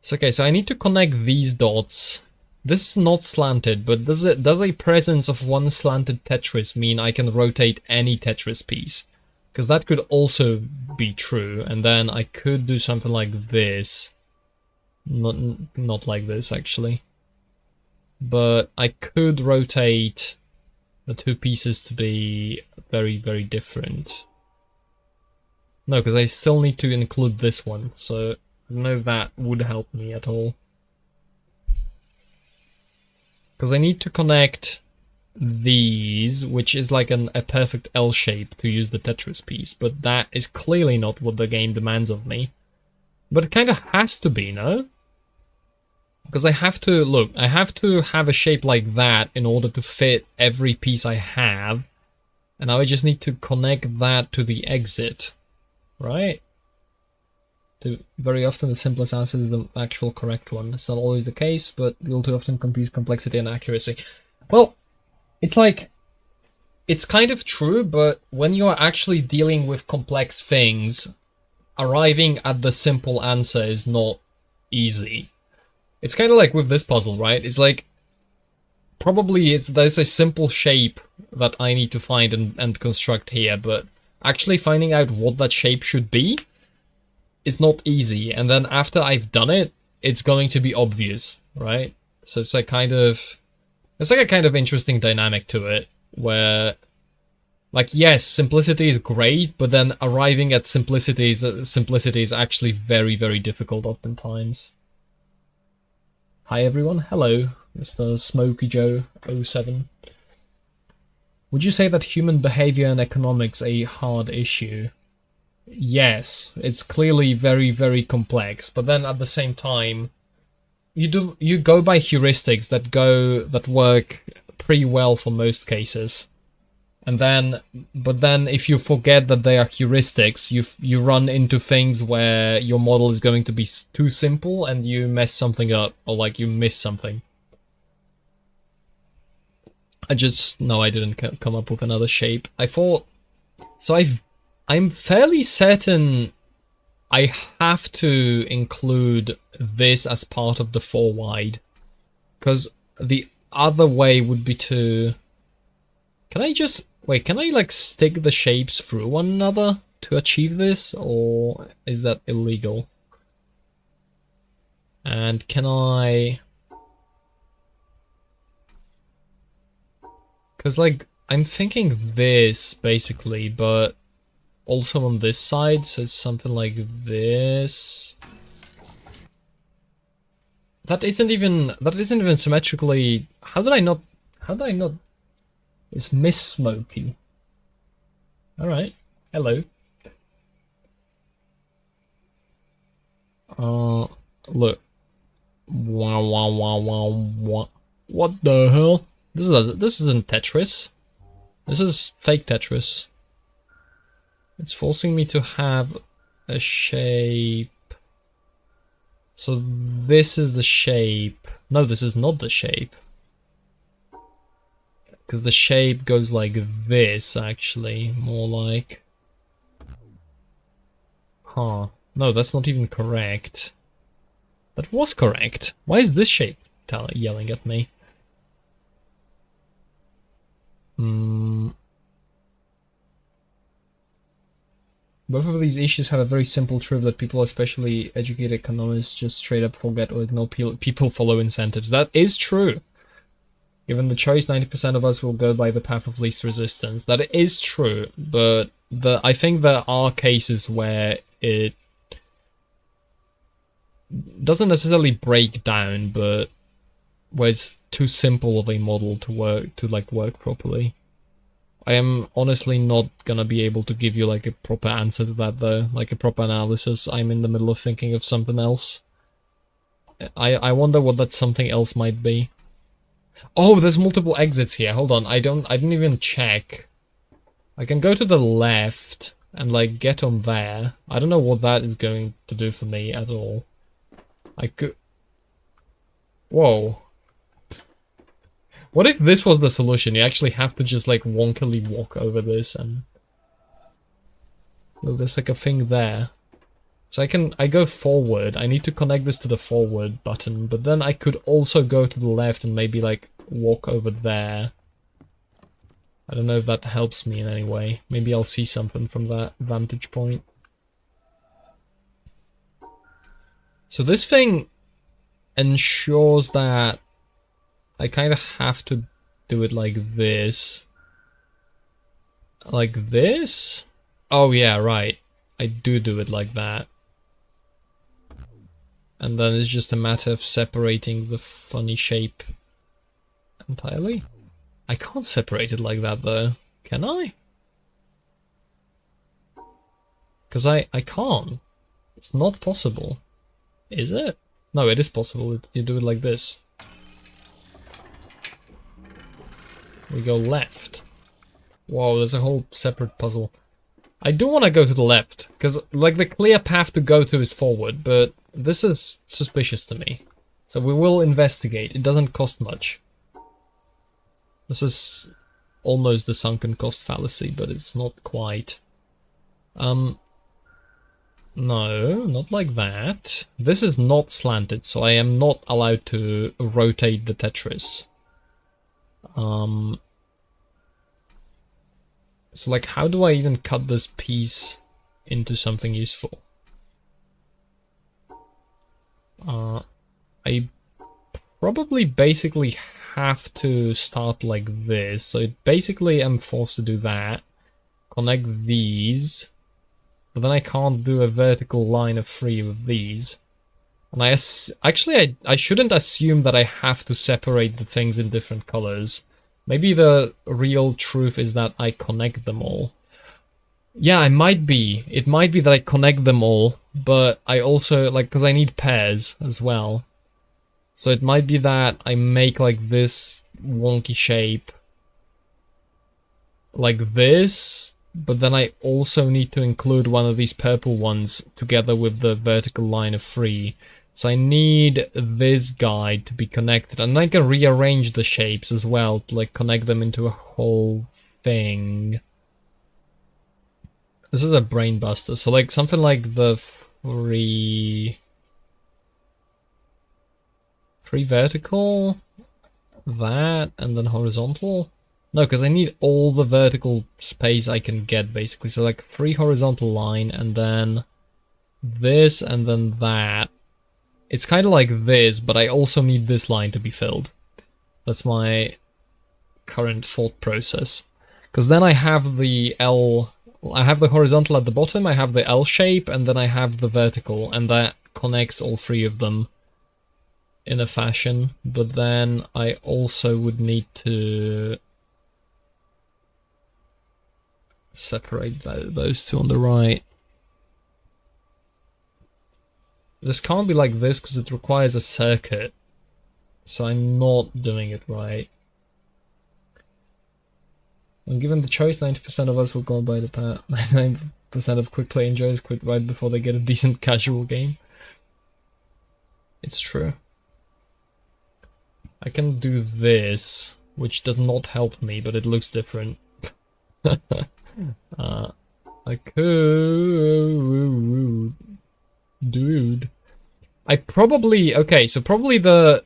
So, okay, so I need to connect these dots. This is not slanted, but does a presence of one slanted Tetris mean I can rotate any Tetris piece? Because that could also be true, and then I could do something like this. Not like this, actually. But I could rotate the two pieces to be very, very different. No, because I still need to include this one, so I don't know if that would help me at all. Because I need to connect these, which is like a perfect L shape to use the Tetris piece, but that is clearly not what the game demands of me. But it kind of has to be, no? Because I have to, look, I have to have a shape like that in order to fit every piece I have, and now I just need to connect that to the exit, right? Very often the simplest answer is the actual correct one. It's not always the case, but we'll too often confuse complexity and accuracy. Well, it's like, it's kind of true, but when you are actually dealing with complex things, arriving at the simple answer is not easy. It's kind of like with this puzzle, right? It's like, probably there's a simple shape that I need to find and construct here, but actually finding out what that shape should be is not easy. And then after I've done it, it's going to be obvious, right? So it's like it's like a kind of interesting dynamic to it, where, like, yes, simplicity is great, but then arriving at simplicity is actually very, very difficult oftentimes. Hi everyone, hello, Mr. Smokey Joe 07. Would you say that human behavior and economics a hard issue? Yes, it's clearly very, very complex, but then at the same time, you go by heuristics that work pretty well for most cases. And then, but then if you forget that they are heuristics, you run into things where your model is going to be too simple and you mess something up, or like you miss something. I didn't come up with another shape. I'm fairly certain I have to include this as part of the 4 wide, because the other way would be to... Can I like stick the shapes through one another to achieve this, or is that illegal? And can I... Because like, I'm thinking this basically, but also on this side, so it's something like this. That isn't even symmetrically... How did I not... It's Miss Smokey. Alright. Hello. Look. Wow. What the hell? This isn't Tetris. This is fake Tetris. It's forcing me to have a shape. So this is the shape. No, this is not the shape. Because the shape goes like this, actually. More like... Huh. No, that's not even correct. That was correct. Why is this shape yelling at me? Both of these issues have a very simple truth that people, especially educated economists, just straight up forget or ignore. People follow incentives. That is true. Given the choice, 90% of us will go by the path of least resistance. That is true, but I think there are cases where it doesn't necessarily break down, but where it's too simple of a model to work properly. I am honestly not gonna be able to give you like a proper answer to that though, like a proper analysis. I'm in the middle of thinking of something else. I wonder what that something else might be. Oh, there's multiple exits here. Hold on, I didn't even check. I can go to the left and like get on there. I don't know what that is going to do for me at all. I could... Whoa. What if this was the solution? You actually have to just like wonkily walk over this and... Look, there's like a thing there. So I go forward. I need to connect this to the forward button, but then I could also go to the left and maybe like walk over there. I don't know if that helps me in any way. Maybe I'll see something from that vantage point. So this thing ensures that I kind of have to do it like this. Like this? Oh yeah, right. I do it like that. And then it's just a matter of separating the funny shape entirely. I can't separate it like that though, can I? Because I can't. It's not possible. Is it? No, it is possible. You do it like this. We go left. Whoa, there's a whole separate puzzle. I do want to go to the left, because like the clear path to go to is forward, but this is suspicious to me. So we will investigate. It doesn't cost much. This is almost the sunken cost fallacy, but it's not quite. No, not like that. This is not slanted, so I am not allowed to rotate the Tetris. So like, how do I even cut this piece into something useful? I probably basically have to start like this. So basically I'm forced to do that. Connect these. But then I can't do a vertical line of 3 with these. And I shouldn't assume that I have to separate the things in different colors. Maybe the real truth is that I connect them all. Yeah, it might be. It might be that I connect them all, but I also, like, because I need pairs as well. So it might be that I make, like, this wonky shape like this, but then I also need to include one of these purple ones together with the vertical line of 3. So I need this guy to be connected, and I can rearrange the shapes as well to like connect them into a whole thing. This is a brain buster, so like something like the three vertical, that, and then horizontal. No, because I need all the vertical space I can get basically. So like 3 horizontal line, and then this, and then that. It's kind of like this, but I also need this line to be filled. That's my current thought process. Because then I have the L... I have the horizontal at the bottom, I have the L shape, and then I have the vertical, and that connects all 3 of them in a fashion. But then I also would need to separate those 2 on the right. This can't be like this because it requires a circuit, so I'm not doing it right. When given the choice, 90% of us will go by the path. 99% of quick play enjoyers quit right before they get a decent casual game. It's true. I can do this, which does not help me, but it looks different. I could... Dude. I probably... Okay, so probably the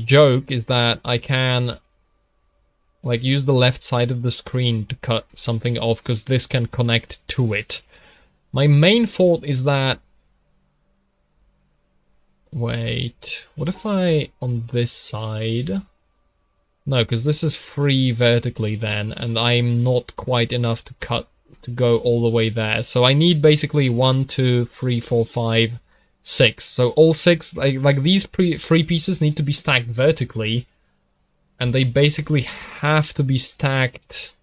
joke is that I can like use the left side of the screen to cut something off because this can connect to it. My main thought is that... Wait, what if I on this side? No, because this is free vertically then, and I'm not quite enough to cut to go all the way there. So I need basically 1, 2, 3, 4, 5, 6. So all 6, like these 3 pieces need to be stacked vertically, and they basically have to be stacked.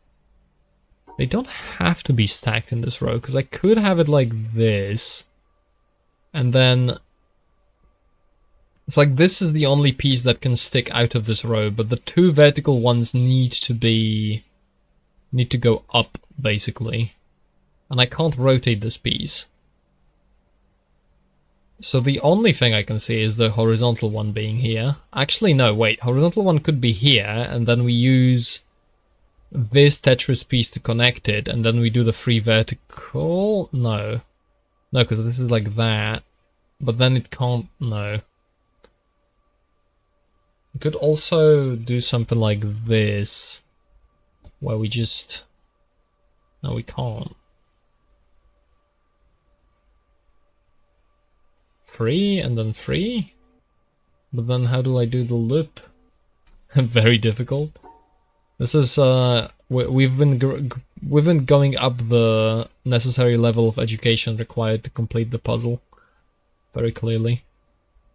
They don't have to be stacked in this row, because I could have it like this, and then it's like this is the only piece that can stick out of this row, but the 2 vertical ones need to go up, basically. And I can't rotate this piece. So the only thing I can see is the horizontal one being here. Actually, no, wait. Horizontal one could be here, and then we use this Tetris piece to connect it, and then we do the 3 vertical... No. No, because this is like that. But then it can't... No. We could also do something like this, where we just... No, we can't. 3 and then 3? But then how do I do the loop? Very difficult. This is, we've been going up the necessary level of education required to complete the puzzle. Very clearly.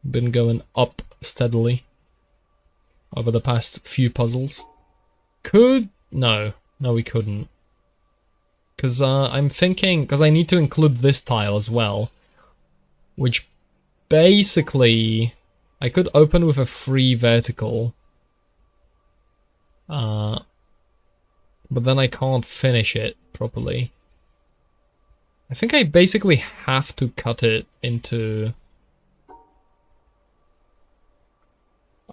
Been going up steadily over the past few puzzles. No, we couldn't. Because I'm thinking, because I need to include this tile as well, which basically I could open with a 3 vertical, but then I can't finish it properly. I think I basically have to cut it into...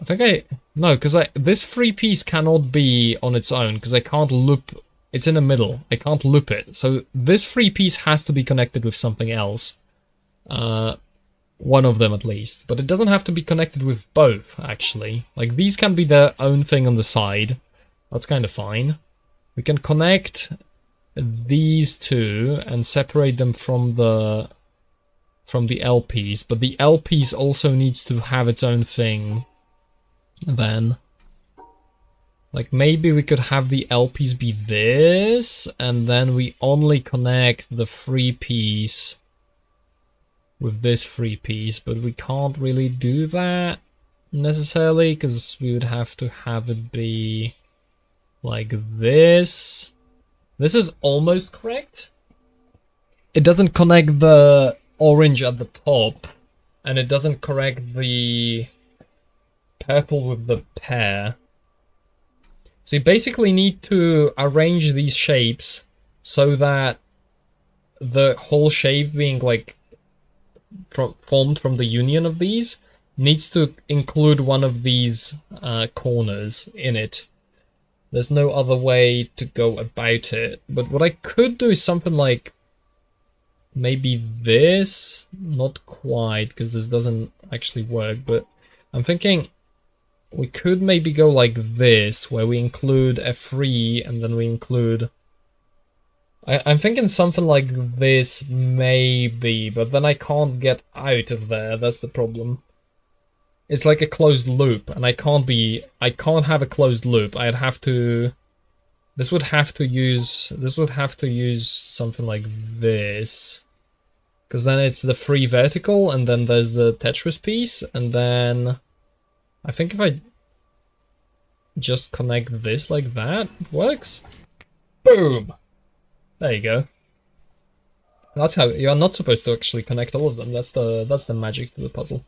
I think no, because this free piece cannot be on its own, because I can't loop. It's in the middle. I can't loop it. So this free piece has to be connected with something else. One of them at least. But it doesn't have to be connected with both, actually. Like, these can be their own thing on the side. That's kind of fine. We can connect these two and separate them from the L piece, but the L piece also needs to have its own thing then. Like, maybe we could have the L piece be this, and then we only connect the free piece with this free piece, but we can't really do that necessarily, because we would have to have it be like this. This is almost correct. It doesn't connect the orange at the top, and it doesn't correct the purple with the pear. So you basically need to arrange these shapes so that the whole shape being like formed from the union of these needs to include one of these corners in it. There's no other way to go about it. But what I could do is something like maybe this, not quite, because this doesn't actually work, but I'm thinking we could maybe go like this, where we include a free and then we include... I'm thinking something like this, maybe, but then I can't get out of there, that's the problem. It's like a closed loop, and I can't have a closed loop. I'd have to... This would have to use something like this. Because then it's the free vertical, and then there's the Tetris piece, and then... I think if I just connect this like that, it works. Boom! There you go. That's how you're not supposed to actually connect all of them. That's the magic to the puzzle.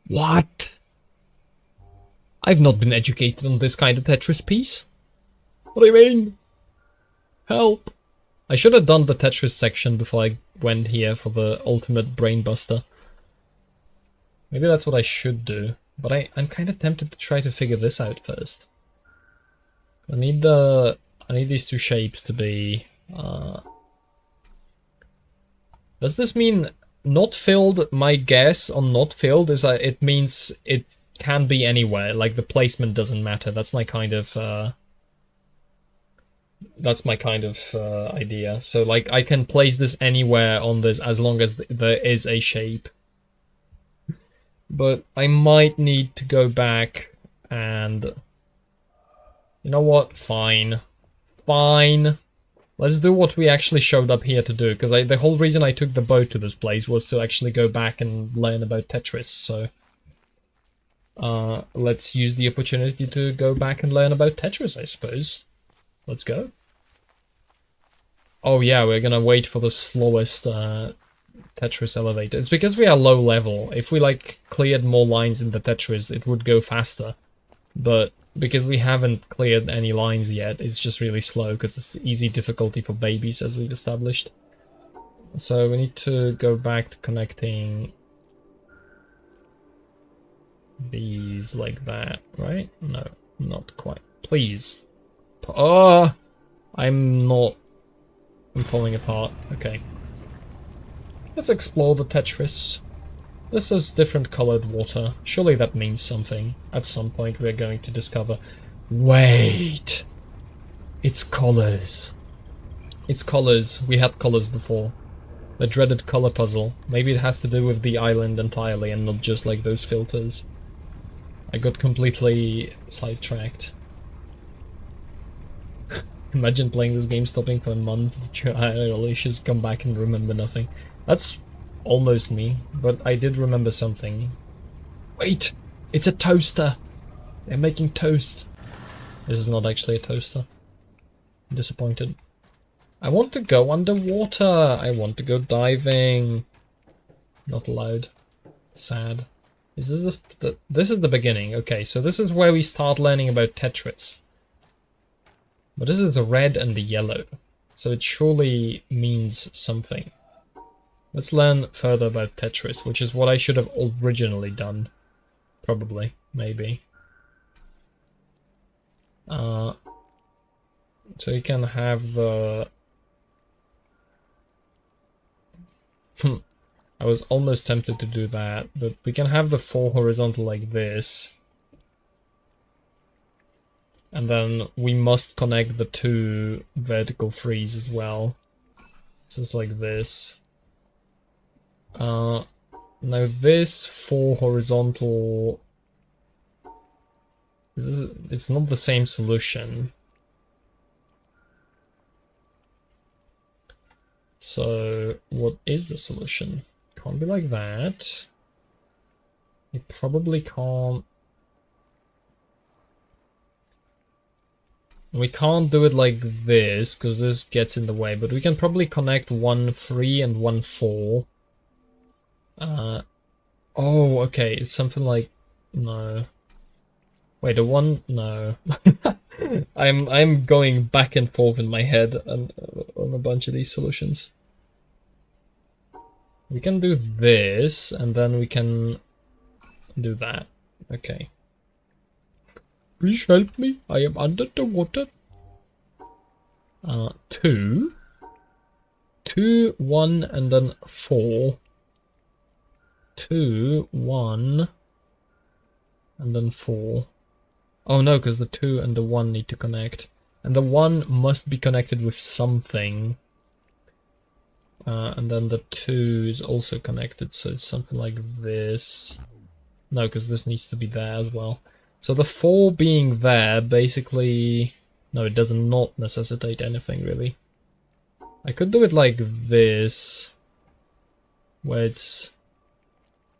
What? I've not been educated on this kind of Tetris piece. What do you mean? Help! I should have done the Tetris section before I went here for the ultimate brainbuster. Maybe that's what I should do. But I'm kind of tempted to try to figure this out first. I need these two shapes to be... Does this mean not filled? My guess on not filled is that it means it can be anywhere. Like, the placement doesn't matter. That's my kind of... idea. So, like, I can place this anywhere on this as long as there is a shape. But I might need to go back and... You know what? Fine. Fine. Let's do what we actually showed up here to do, because the whole reason I took the boat to this place was to actually go back and learn about Tetris, so... let's use the opportunity to go back and learn about Tetris, I suppose. Let's go. Oh yeah, we're gonna wait for the slowest Tetris elevator. It's because we are low level. If we like cleared more lines in the Tetris, it would go faster. But because we haven't cleared any lines yet, it's just really slow because it's easy difficulty for babies, as we've established. So we need to go back to connecting these like that, right? No, not quite. Please. Oh! I'm falling apart. Okay. Let's explore the Tetris. This is different colored water. Surely that means something. At some point we're going to discover... Wait! It's colors. It's colors. We had colors before. The dreaded color puzzle. Maybe it has to do with the island entirely and not just like those filters. I got completely sidetracked. Imagine playing this game, stopping for a month to try to just come back and remember nothing. That's almost me, but I did remember something. Wait! It's a toaster! They're making toast. This is not actually a toaster. I'm disappointed. I want to go underwater! I want to go diving! Not allowed. Sad. Is this this is the beginning. Okay, so this is where we start learning about Tetris. But this is a red and the yellow, so it surely means something. Let's learn further about Tetris, which is what I should have originally done. Probably, maybe. So you can have the... I was almost tempted to do that, but we can have the 4 horizontal like this. And then we must connect the 2 vertical 3s as well. Just like this. Now this 4 horizontal... It's not the same solution. So what is the solution? Can't be like that. You probably can't. We can't do it like this because this gets in the way, but we can probably connect 1 3 and 1 4. Oh, okay, it's something like... No. Wait, a 1... No. I'm going back and forth in my head on a bunch of these solutions. We can do this, and then we can do that. Okay. Please help me. I am under the water. 2. 2, 1, and then 4. 2, 1, and then 4. Oh no, because the 2 and the 1 need to connect. And the 1 must be connected with something. And then the 2 is also connected, so it's something like this. No, because this needs to be there as well. So the 4 being there, basically... No, it does not necessitate anything, really. I could do it like this, where it's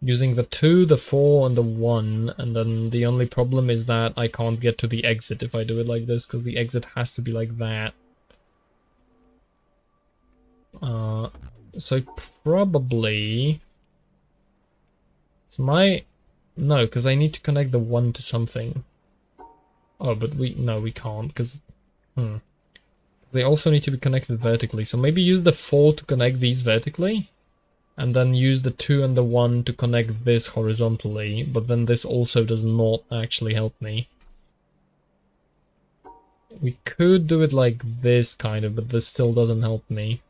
using the 2, the 4, and the 1, and then the only problem is that I can't get to the exit if I do it like this, because the exit has to be like that. So probably... It's my... No, because I need to connect the 1 to something. Oh, but no, we can't, because... They also need to be connected vertically, so maybe use the 4 to connect these vertically, and then use the 2 and the 1 to connect this horizontally, but then this also does not actually help me. We could do it like this, kind of, but this still doesn't help me.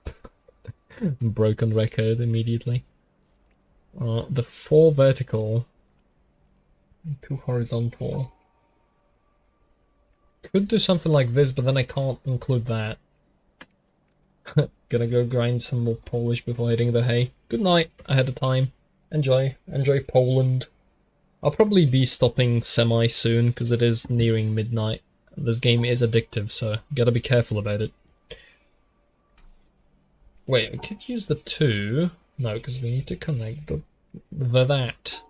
Broken record immediately. The 4 vertical, 2 horizontal. Could do something like this, but then I can't include that. Gonna go grind some more Polish before hitting the hay. Good night, ahead of time. Enjoy Poland. I'll probably be stopping semi soon, because it is nearing midnight. This game is addictive, so gotta be careful about it. Wait, we could use the 2. No, because we need to connect the that.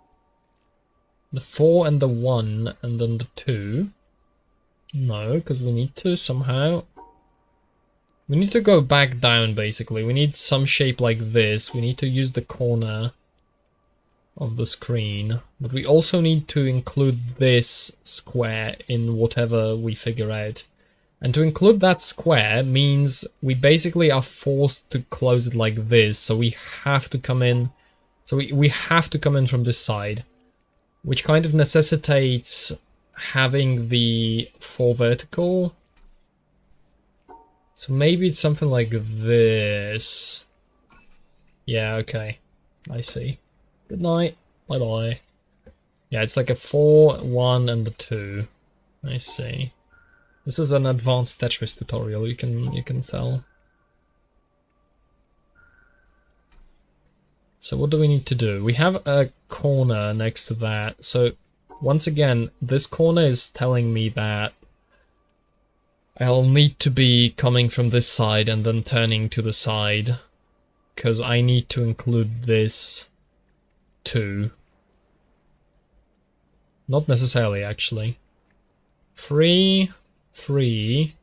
The 4 and the 1, and then the 2. No, because we need to somehow... We need to go back down, basically. We need some shape like this. We need to use the corner of the screen. But we also need to include this square in whatever we figure out. And to include that square means we basically are forced to close it like this. So we have to come in... So we have to come in from this side. Which kind of necessitates having the 4 vertical. So maybe it's something like this. Yeah, okay. I see. Good night. Bye-bye. Yeah, it's like a 4, 1, and the 2. I see. This is an advanced Tetris tutorial, you can tell. So what do we need to do? We have a corner next to that. So once again, this corner is telling me that I'll need to be coming from this side and then turning to the side, because I need to include this too. Not necessarily, actually. 3, 3.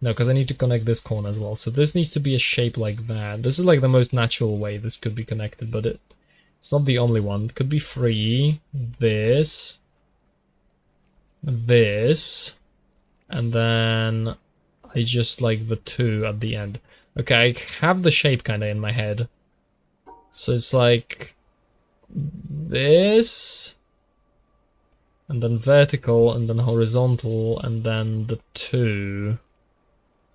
No, because I need to connect this corner as well. So this needs to be a shape like that. This is like the most natural way this could be connected, but it's not the only one. It could be 3, this, this, and then I just like the 2 at the end. Okay, I have the shape kind of in my head. So it's like this, and then vertical, and then horizontal, and then the 2.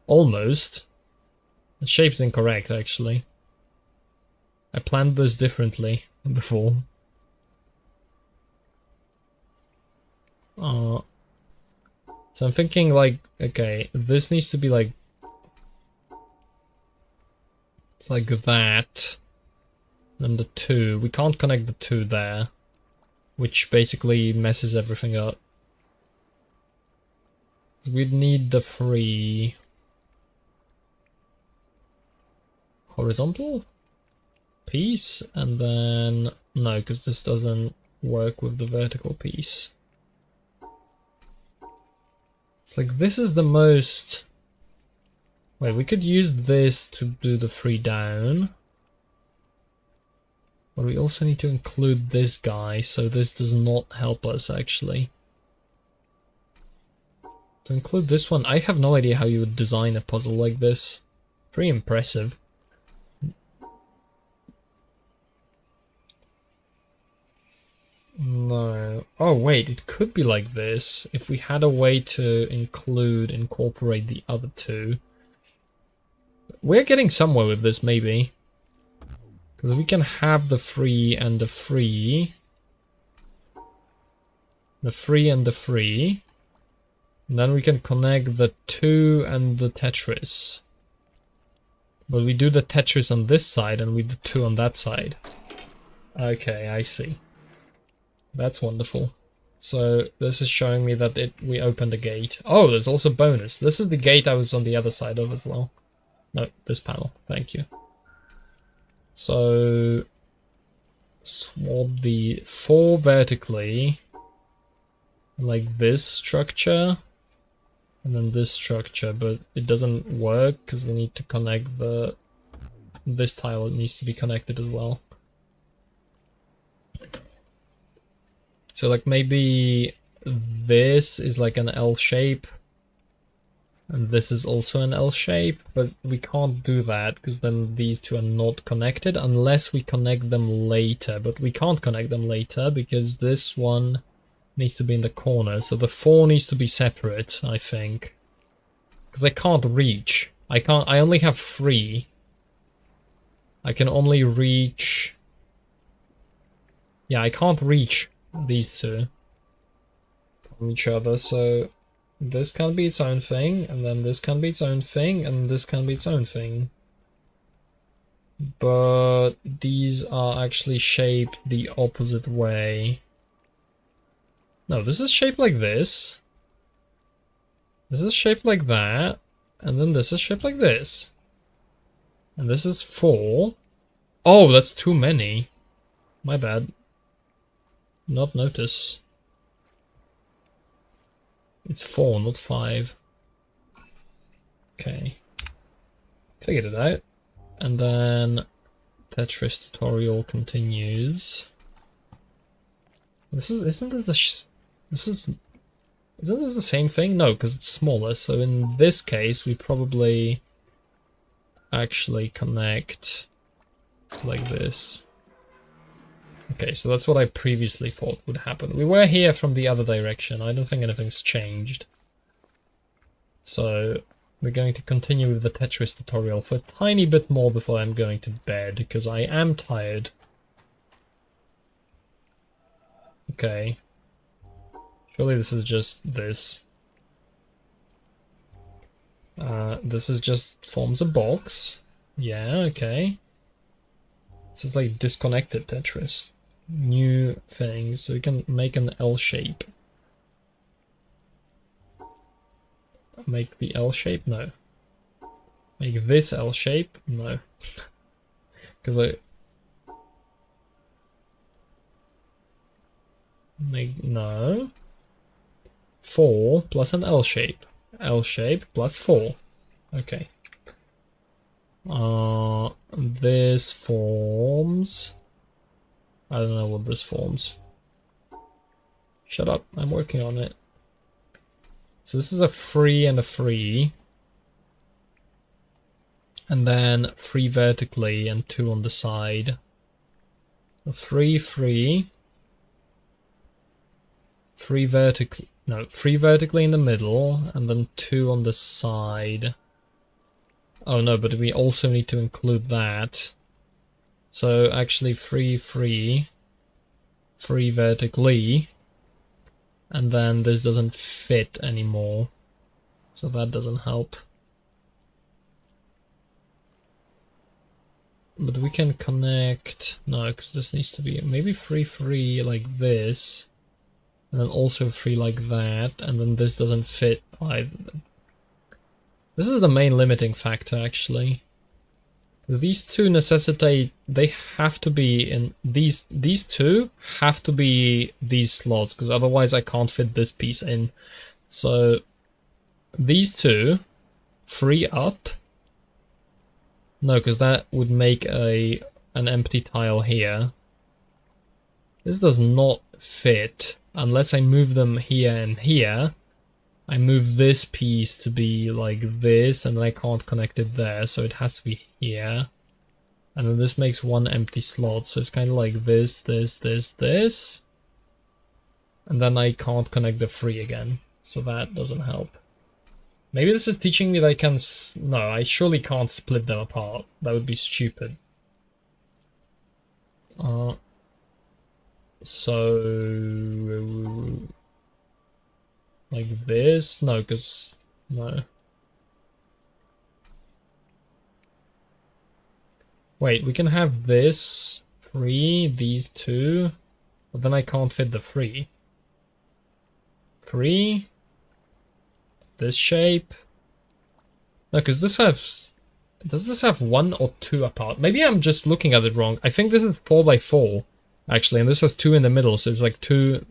Almost. The shape's incorrect, actually. I planned this differently before. So I'm thinking like, okay, this needs to be like... It's like that. Then the 2. We can't connect the 2 there, which basically messes everything up. We'd need the 3 horizontal piece, and then no, because this doesn't work with the vertical piece. It's like this is the most... Wait, we could use this to do the 3 down. But we also need to include this guy, so this does not help us actually. To include this one, I have no idea how you would design a puzzle like this. Pretty impressive. No. Oh wait, it could be like this if we had a way to incorporate the other 2. We're getting somewhere with this, maybe. Because we can have the 3 and the 3. The 3 and the 3. And then we can connect the 2 and the Tetris. But we do the Tetris on this side and we do 2 on that side. Okay, I see. That's wonderful. So this is showing me that we opened a gate. Oh, there's also bonus. This is the gate I was on the other side of as well. No, this panel. Thank you. So swap the 4 vertically, like this structure, and then this structure, but it doesn't work because we need to connect this tile. It needs to be connected as well. So like maybe this is like an L shape, and this is also an L shape, but we can't do that because then these 2 are not connected unless we connect them later. But we can't connect them later because this one needs to be in the corner. So the 4 needs to be separate, I think. Because I can't reach. I only have 3. I can only reach... Yeah, I can't reach these 2 from each other, so... This can be its own thing, and then this can be its own thing, and this can be its own thing. But these are actually shaped the opposite way. No, this is shaped like this. This is shaped like that. And then this is shaped like this. And this is 4. Oh, that's too many. My bad. Not notice. It's 4, not 5. Okay. Figured it out. And then Tetris tutorial continues. Isn't this the same thing? No, because it's smaller. So in this case, we probably actually connect like this. Okay, so that's what I previously thought would happen. We were here from the other direction. I don't think anything's changed. So we're going to continue with the Tetris tutorial for a tiny bit more before I'm going to bed, because I am tired. Okay. Surely this is just this. This is just forms a box. Yeah, okay. This is like disconnected Tetris. New thing, so we can make an L shape. Make the L shape? No. Make this L shape? No. Because no. 4 plus an L shape. L shape plus 4. Okay. This forms... I don't know what this forms. Shut up, I'm working on it. So this is a 3 and a 3. And then 3 vertically and 2 on the side. 3, 3. 3 vertically, no, 3 vertically in the middle, and then 2 on the side. Oh no, but we also need to include that. So actually 3, 3 vertically, and then this doesn't fit anymore, so that doesn't help. But we can connect, no, because this needs to be maybe 3, 3 like this, and then also 3 like that, and then this doesn't fit either. This is the main limiting factor, actually. These two necessitate, they have to be in, these two have to be these slots, because otherwise I can't fit this piece in. So these two free up. No, because that would make an empty tile here. This does not fit unless I move them here and here. I move this piece to be like this, and I can't connect it there, so it has to be here. And then this makes one empty slot, so it's kind of like this, this, this, this. And then I can't connect the 3 again, so that doesn't help. Maybe this is teaching me that I can... No, I surely can't split them apart. That would be stupid. So... like this? No, because... no. Wait, we can have this 3, these 2, but then I can't fit the 3. 3... this shape. No, because this has... does this have 1 or 2 apart? Maybe I'm just looking at it wrong. I think this is 4 by 4 actually, and this has 2 in the middle, so it's like 2...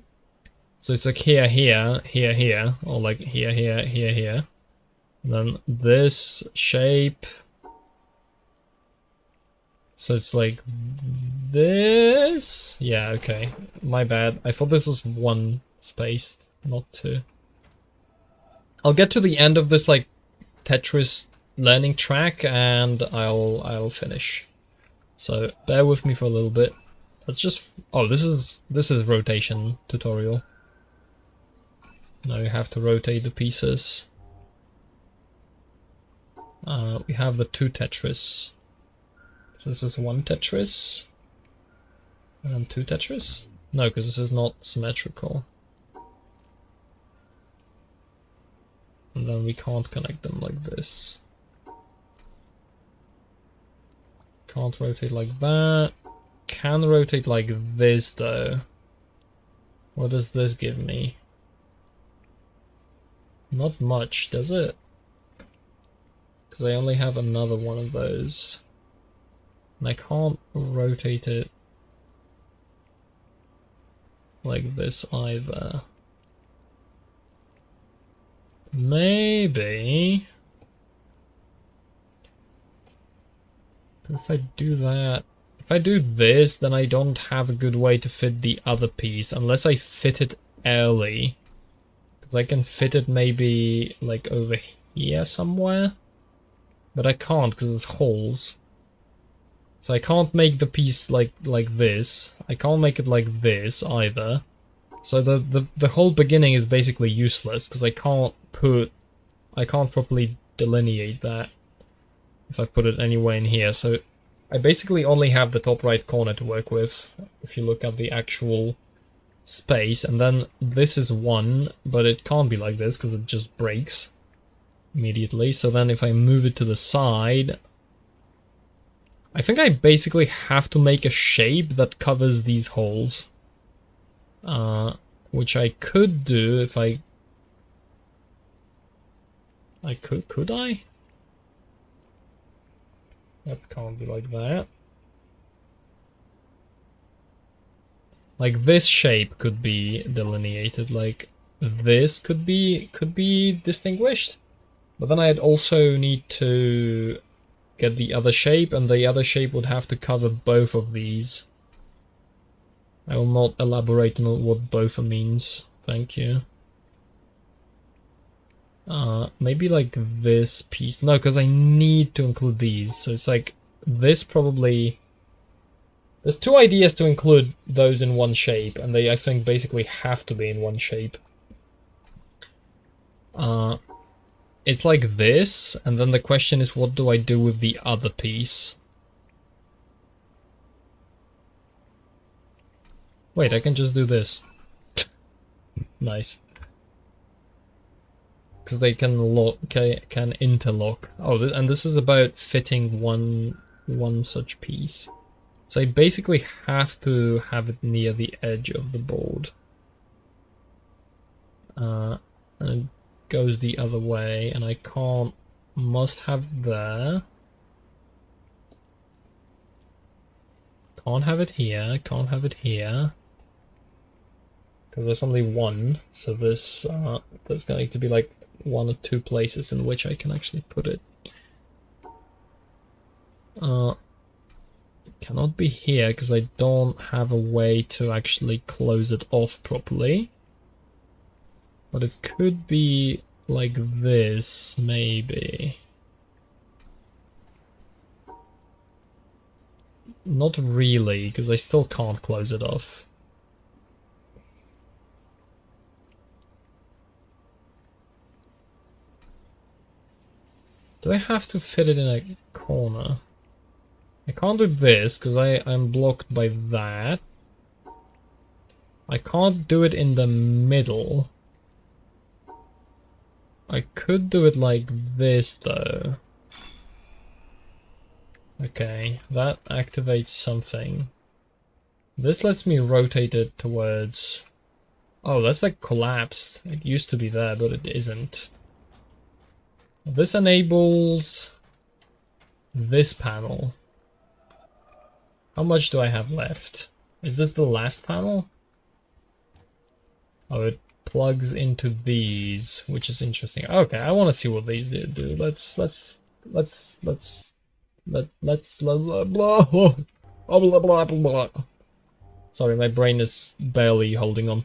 so it's like here, here, here, here, or like here, here, here, here. And then this shape... so it's like this? Yeah, okay. My bad. I thought this was 1 spaced, not 2. I'll get to the end of this like Tetris learning track and I'll finish. So bear with me for a little bit. Let's just... oh, this is rotation tutorial. Now you have to rotate the pieces. We have the 2 Tetris. So this is 1 Tetris. And then 2 Tetris? No, because this is not symmetrical. And then we can't connect them like this. Can't rotate like that. Can rotate like this though. What does this give me? Not much, does it? Because I only have another one of those. And I can't rotate it like this either. Maybe if I do that, if I do this, then I don't have a good way to fit the other piece unless I fit it early. Because I can fit it maybe like over here somewhere, but I can't because there's holes. So I can't make the piece like this. I can't make it like this either. So the whole beginning is basically useless because I can't properly delineate that if I put it anywhere in here. So I basically only have the top right corner to work with if you look at the actual space, and then this is 1, but it can't be like this because it just breaks immediately. So then if I move it to the side, I think I basically have to make a shape that covers these holes. Which I could do if I could I? That can't be like that. Like this shape could be delineated, like this could be distinguished. But then I'd also need to get the other shape, and the other shape would have to cover both of these. I will not elaborate on what both means, thank you. Maybe like this piece. No, because I need to include these, so it's like this probably... There's two ideas to include those in one shape, and they, I think, basically have to be in one shape. It's like this, and then the question is, what do I do with the other piece? Wait, I can just do this. Nice. Because they can can interlock. Oh, and this is about fitting one such piece. So I basically have to have it near the edge of the board. And it goes the other way, and I can't... Must have there. Can't have it here, can't have it here. Because there's only one, so there's going to be like one or two places in which I can actually put it. Cannot be here because I don't have a way to actually close it off properly. But it could be like this, maybe. Not really, because I still can't close it off. Do I have to fit it in a corner? I can't do this because I'm blocked by that. I can't do it in the middle. I could do it like this though. Okay, that activates something. This lets me rotate it towards... Oh, that's like collapsed. It used to be there, but it isn't. This enables this panel. How much do I have left? Is this the last panel? Oh, it plugs into these, which is interesting. Okay, I want to see what these do. Let's blah blah blah blah blah. Sorry, my brain is barely holding on.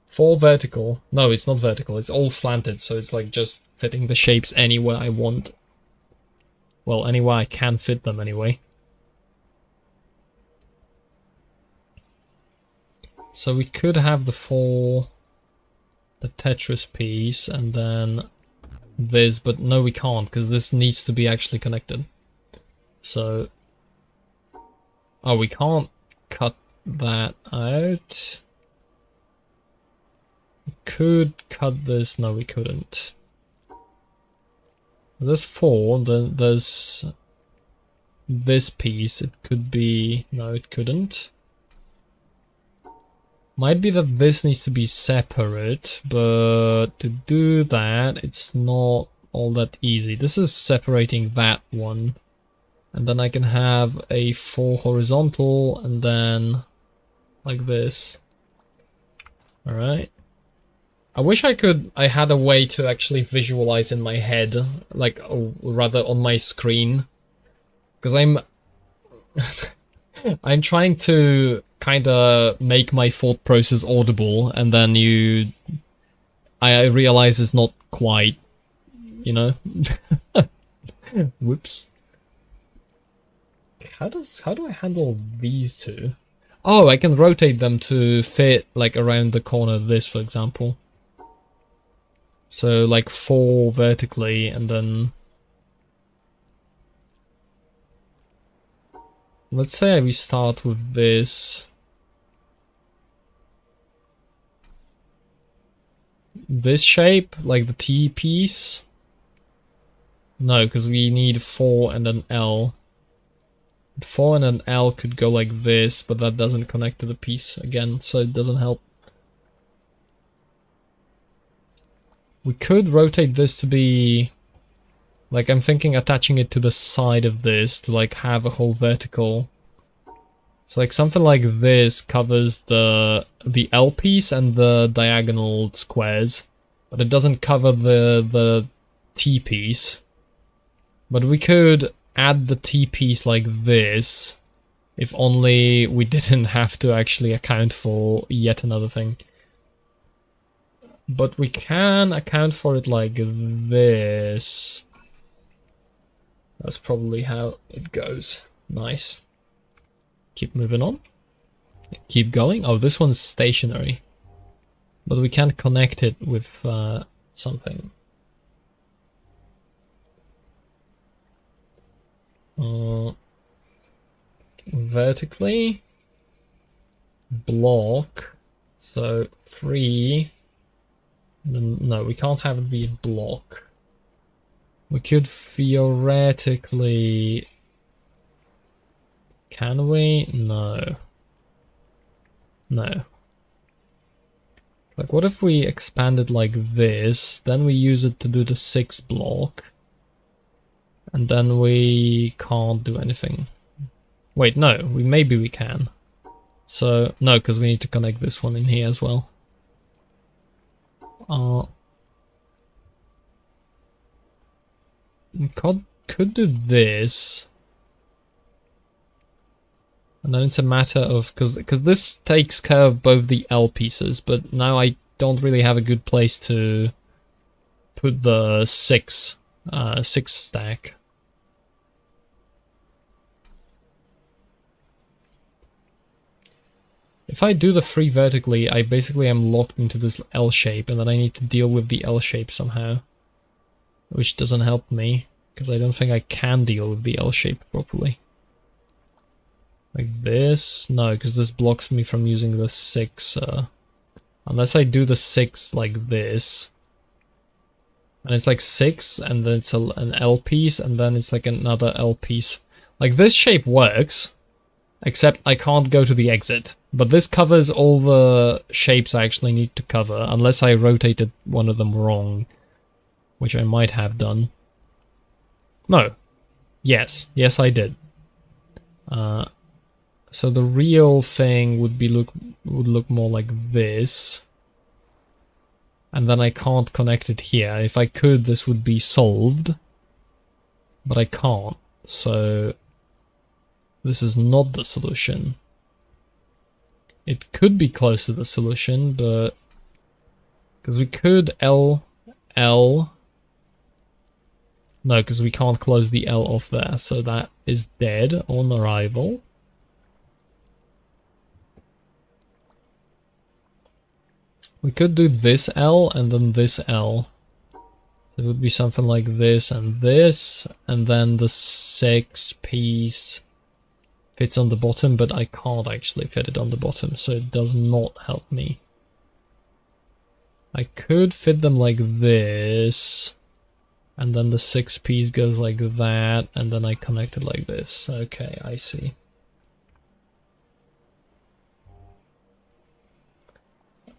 4 vertical. No, it's not vertical. It's all slanted, so it's like just fitting the shapes anywhere I want. Well, anywhere I can fit them anyway. So we could have the Tetris piece and then this, but no, we can't because this needs to be actually connected. So, oh, we can't cut that out. We could cut this. No, we couldn't. There's 4. Then there's this piece. It could be... No, it couldn't. Might be that this needs to be separate, but to do that, it's not all that easy. This is separating that one. And then I can have a 4 horizontal, and then like this. Alright. I wish I had a way to actually visualize in my head, like, or rather on my screen. Because I'm trying to kind of make my thought process audible, and then I realize it's not quite, you know? Whoops. How do I handle these two? Oh, I can rotate them to fit, like, around the corner of this, for example. So, like, 4 vertically, and then... Let's say we start with this. This shape, like the T piece. No, because we need 4 and an L. 4 and an L could go like this, but that doesn't connect to the piece again, so it doesn't help. We could rotate this to be... Like, I'm thinking attaching it to the side of this to, like, have a whole vertical. So, like, something like this covers the L piece and the diagonal squares, but it doesn't cover the T piece. But we could add the T piece like this, if only we didn't have to actually account for yet another thing. But we can account for it like this. That's probably how it goes. Nice. keep moving on. Keep going. Oh, this one's stationary. But we can't connect it with something. Vertically. Block. So 3. No, we can't have it be a block. We could theoretically... Can we? No. No. Like, what if we expand it like this, then we use it to do the 6 block, and then we can't do anything. Wait, no, maybe we can. So, no, because we need to connect this one in here as well. We could do this. And then it's a matter of, because this takes care of both the L pieces, but now I don't really have a good place to put the 6 stack. If I do the 3 vertically, I basically am locked into this L shape, and then I need to deal with the L shape somehow. Which doesn't help me, because I don't think I can deal with the L shape properly. Like this? No, because this blocks me from using the 6. Unless I do the 6 like this. And it's like 6, and then it's an L piece, and then it's like another L piece. Like, this shape works, except I can't go to the exit. But this covers all the shapes I actually need to cover, unless I rotated one of them wrong. Which I might have done. No. Yes. Yes, I did. So the real thing would look more like this. And then I can't connect it here. If I could, this would be solved. But I can't. So this is not the solution. It could be close to the solution, but because we could L. No, because we can't close the L off there, so that is dead on arrival. We could do this L and then this L. It would be something like this, and then the 6 piece fits on the bottom, but I can't actually fit it on the bottom, so it does not help me. I could fit them like this, and then the 6 piece goes like that, and then I connect it like this. Okay, I see.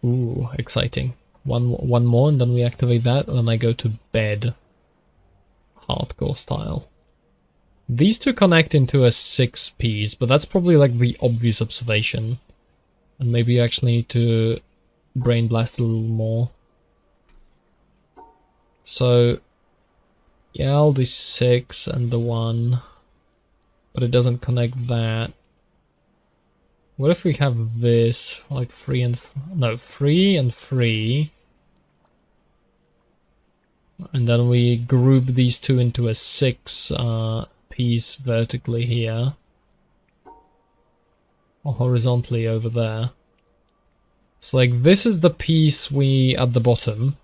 Ooh, exciting. One more, and then we activate that, and then I go to bed. Hardcore style. These two connect into a 6 piece, but that's probably like the obvious observation. And maybe you actually need to brain blast a little more. So, yeah, I'll do 6 and the 1, but it doesn't connect that. What if we have this, like 3 and 3 and 3, and then we group these two into a 6 piece vertically here, or horizontally over there. So like this is the piece at the bottom.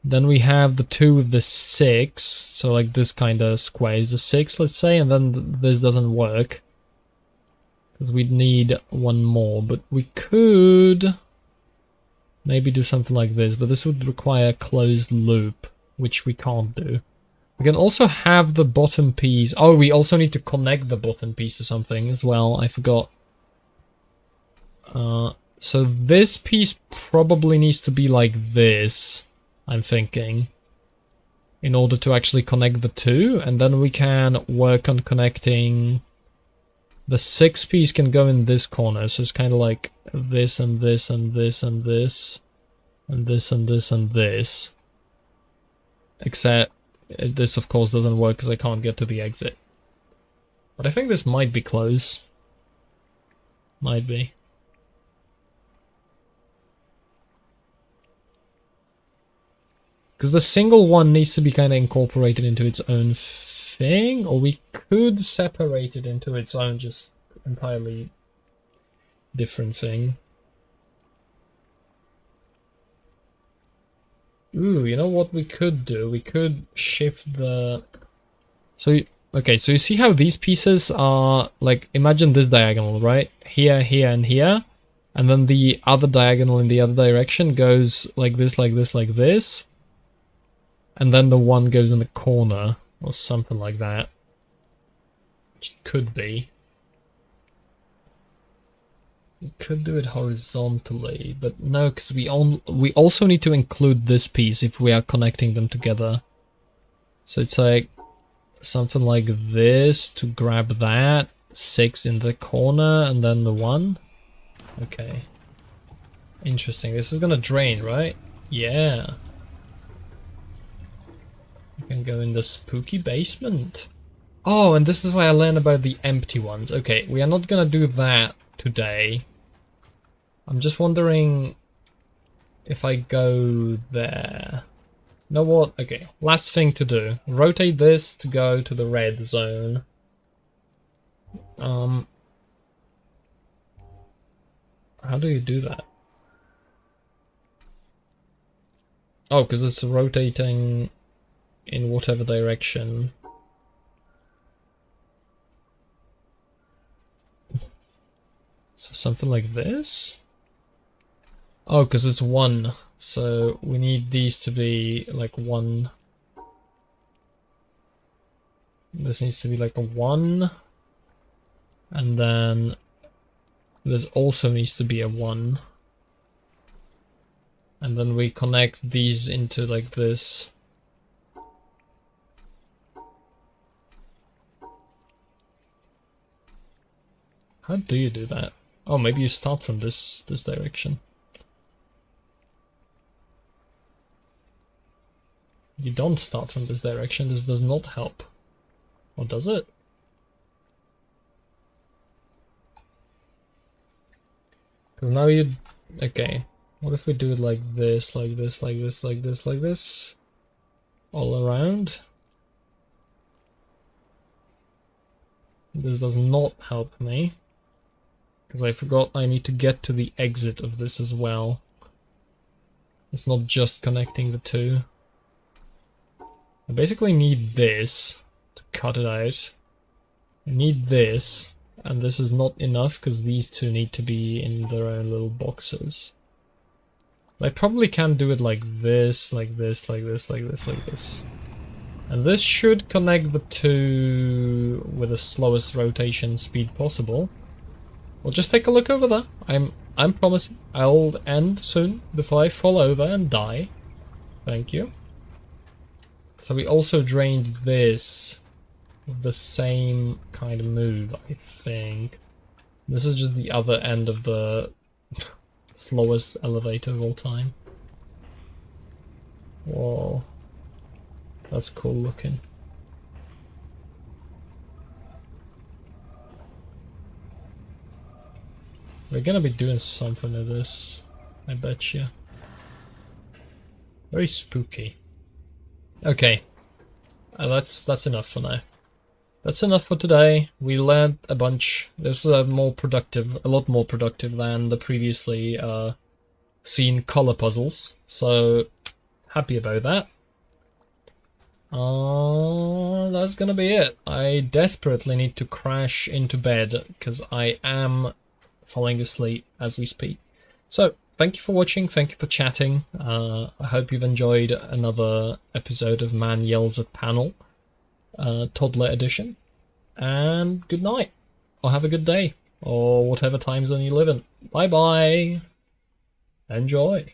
Then we have the 2 with the 6, so like this kind of square is a 6, let's say, and then this doesn't work. Because we'd need one more, but we could maybe do something like this, but this would require a closed loop, which we can't do. We can also have the bottom piece. Oh, we also need to connect the bottom piece to something as well. I forgot. So this piece probably needs to be like this, I'm thinking, in order to actually connect the 2, and then we can work on connecting. The 6 piece can go in this corner, so it's kind of like this and this and this and this and this and this and this. Except this of course doesn't work because I can't get to the exit. But I think this might be close. Might be. Because the single one needs to be kind of incorporated into its own thing, or we could separate it into its own just entirely different thing. Ooh, you know what we could do? We could shift the... So, okay, so you see how these pieces are, like, imagine this diagonal, right? Here, here, and here. And then the other diagonal in the other direction goes like this, like this, like this. And then the one goes in the corner, or something like that. Which could be. We could do it horizontally, but no, because we also need to include this piece if we are connecting them together. So it's like something like this to grab that, 6 in the corner, and then the 1. Okay. Interesting. This is gonna drain, right? Yeah. We can go in the spooky basement. Oh, and this is why I learned about the empty ones. Okay, we are not gonna do that today. I'm just wondering if I go there. You know what? Okay, last thing to do. Rotate this to go to the red zone. How do you do that? Oh, because it's rotating in whatever direction. So something like this? Oh, because it's 1. So we need these to be like 1. This needs to be like a 1. And then this also needs to be a 1. And then we connect these into like this. How do you do that? Oh, maybe you start from this direction. You don't start from this direction, this does not help. Or does it? Because now you... Okay. What if we do it like this, like this, like this, like this, like this? All around? This does not help me. Because I forgot I need to get to the exit of this as well. It's not just connecting the two. I basically need this to cut it out. I need this, and this is not enough because these two need to be in their own little boxes. I probably can do it like this, like this, like this, like this, like this. And this should connect the two with the slowest rotation speed possible. We'll just take a look over there. I'm promising I'll end soon before I fall over and die. Thank you. So we also drained this with the same kind of move, I think. This is just the other end of the slowest elevator of all time. Whoa. That's cool looking. We're gonna be doing something to this, I bet you. Very spooky. Okay, that's enough for now. That's enough for today. We learned a bunch. This is a lot more productive than the previously seen color puzzles. So happy about that. That's gonna be it. I desperately need to crash into bed because I am falling asleep as we speak. So thank you for watching, thank you for chatting. I hope you've enjoyed another episode of Man Yells at Panel, Toddler Edition. And good night, or have a good day, or whatever time zone you live in. Bye bye. Enjoy.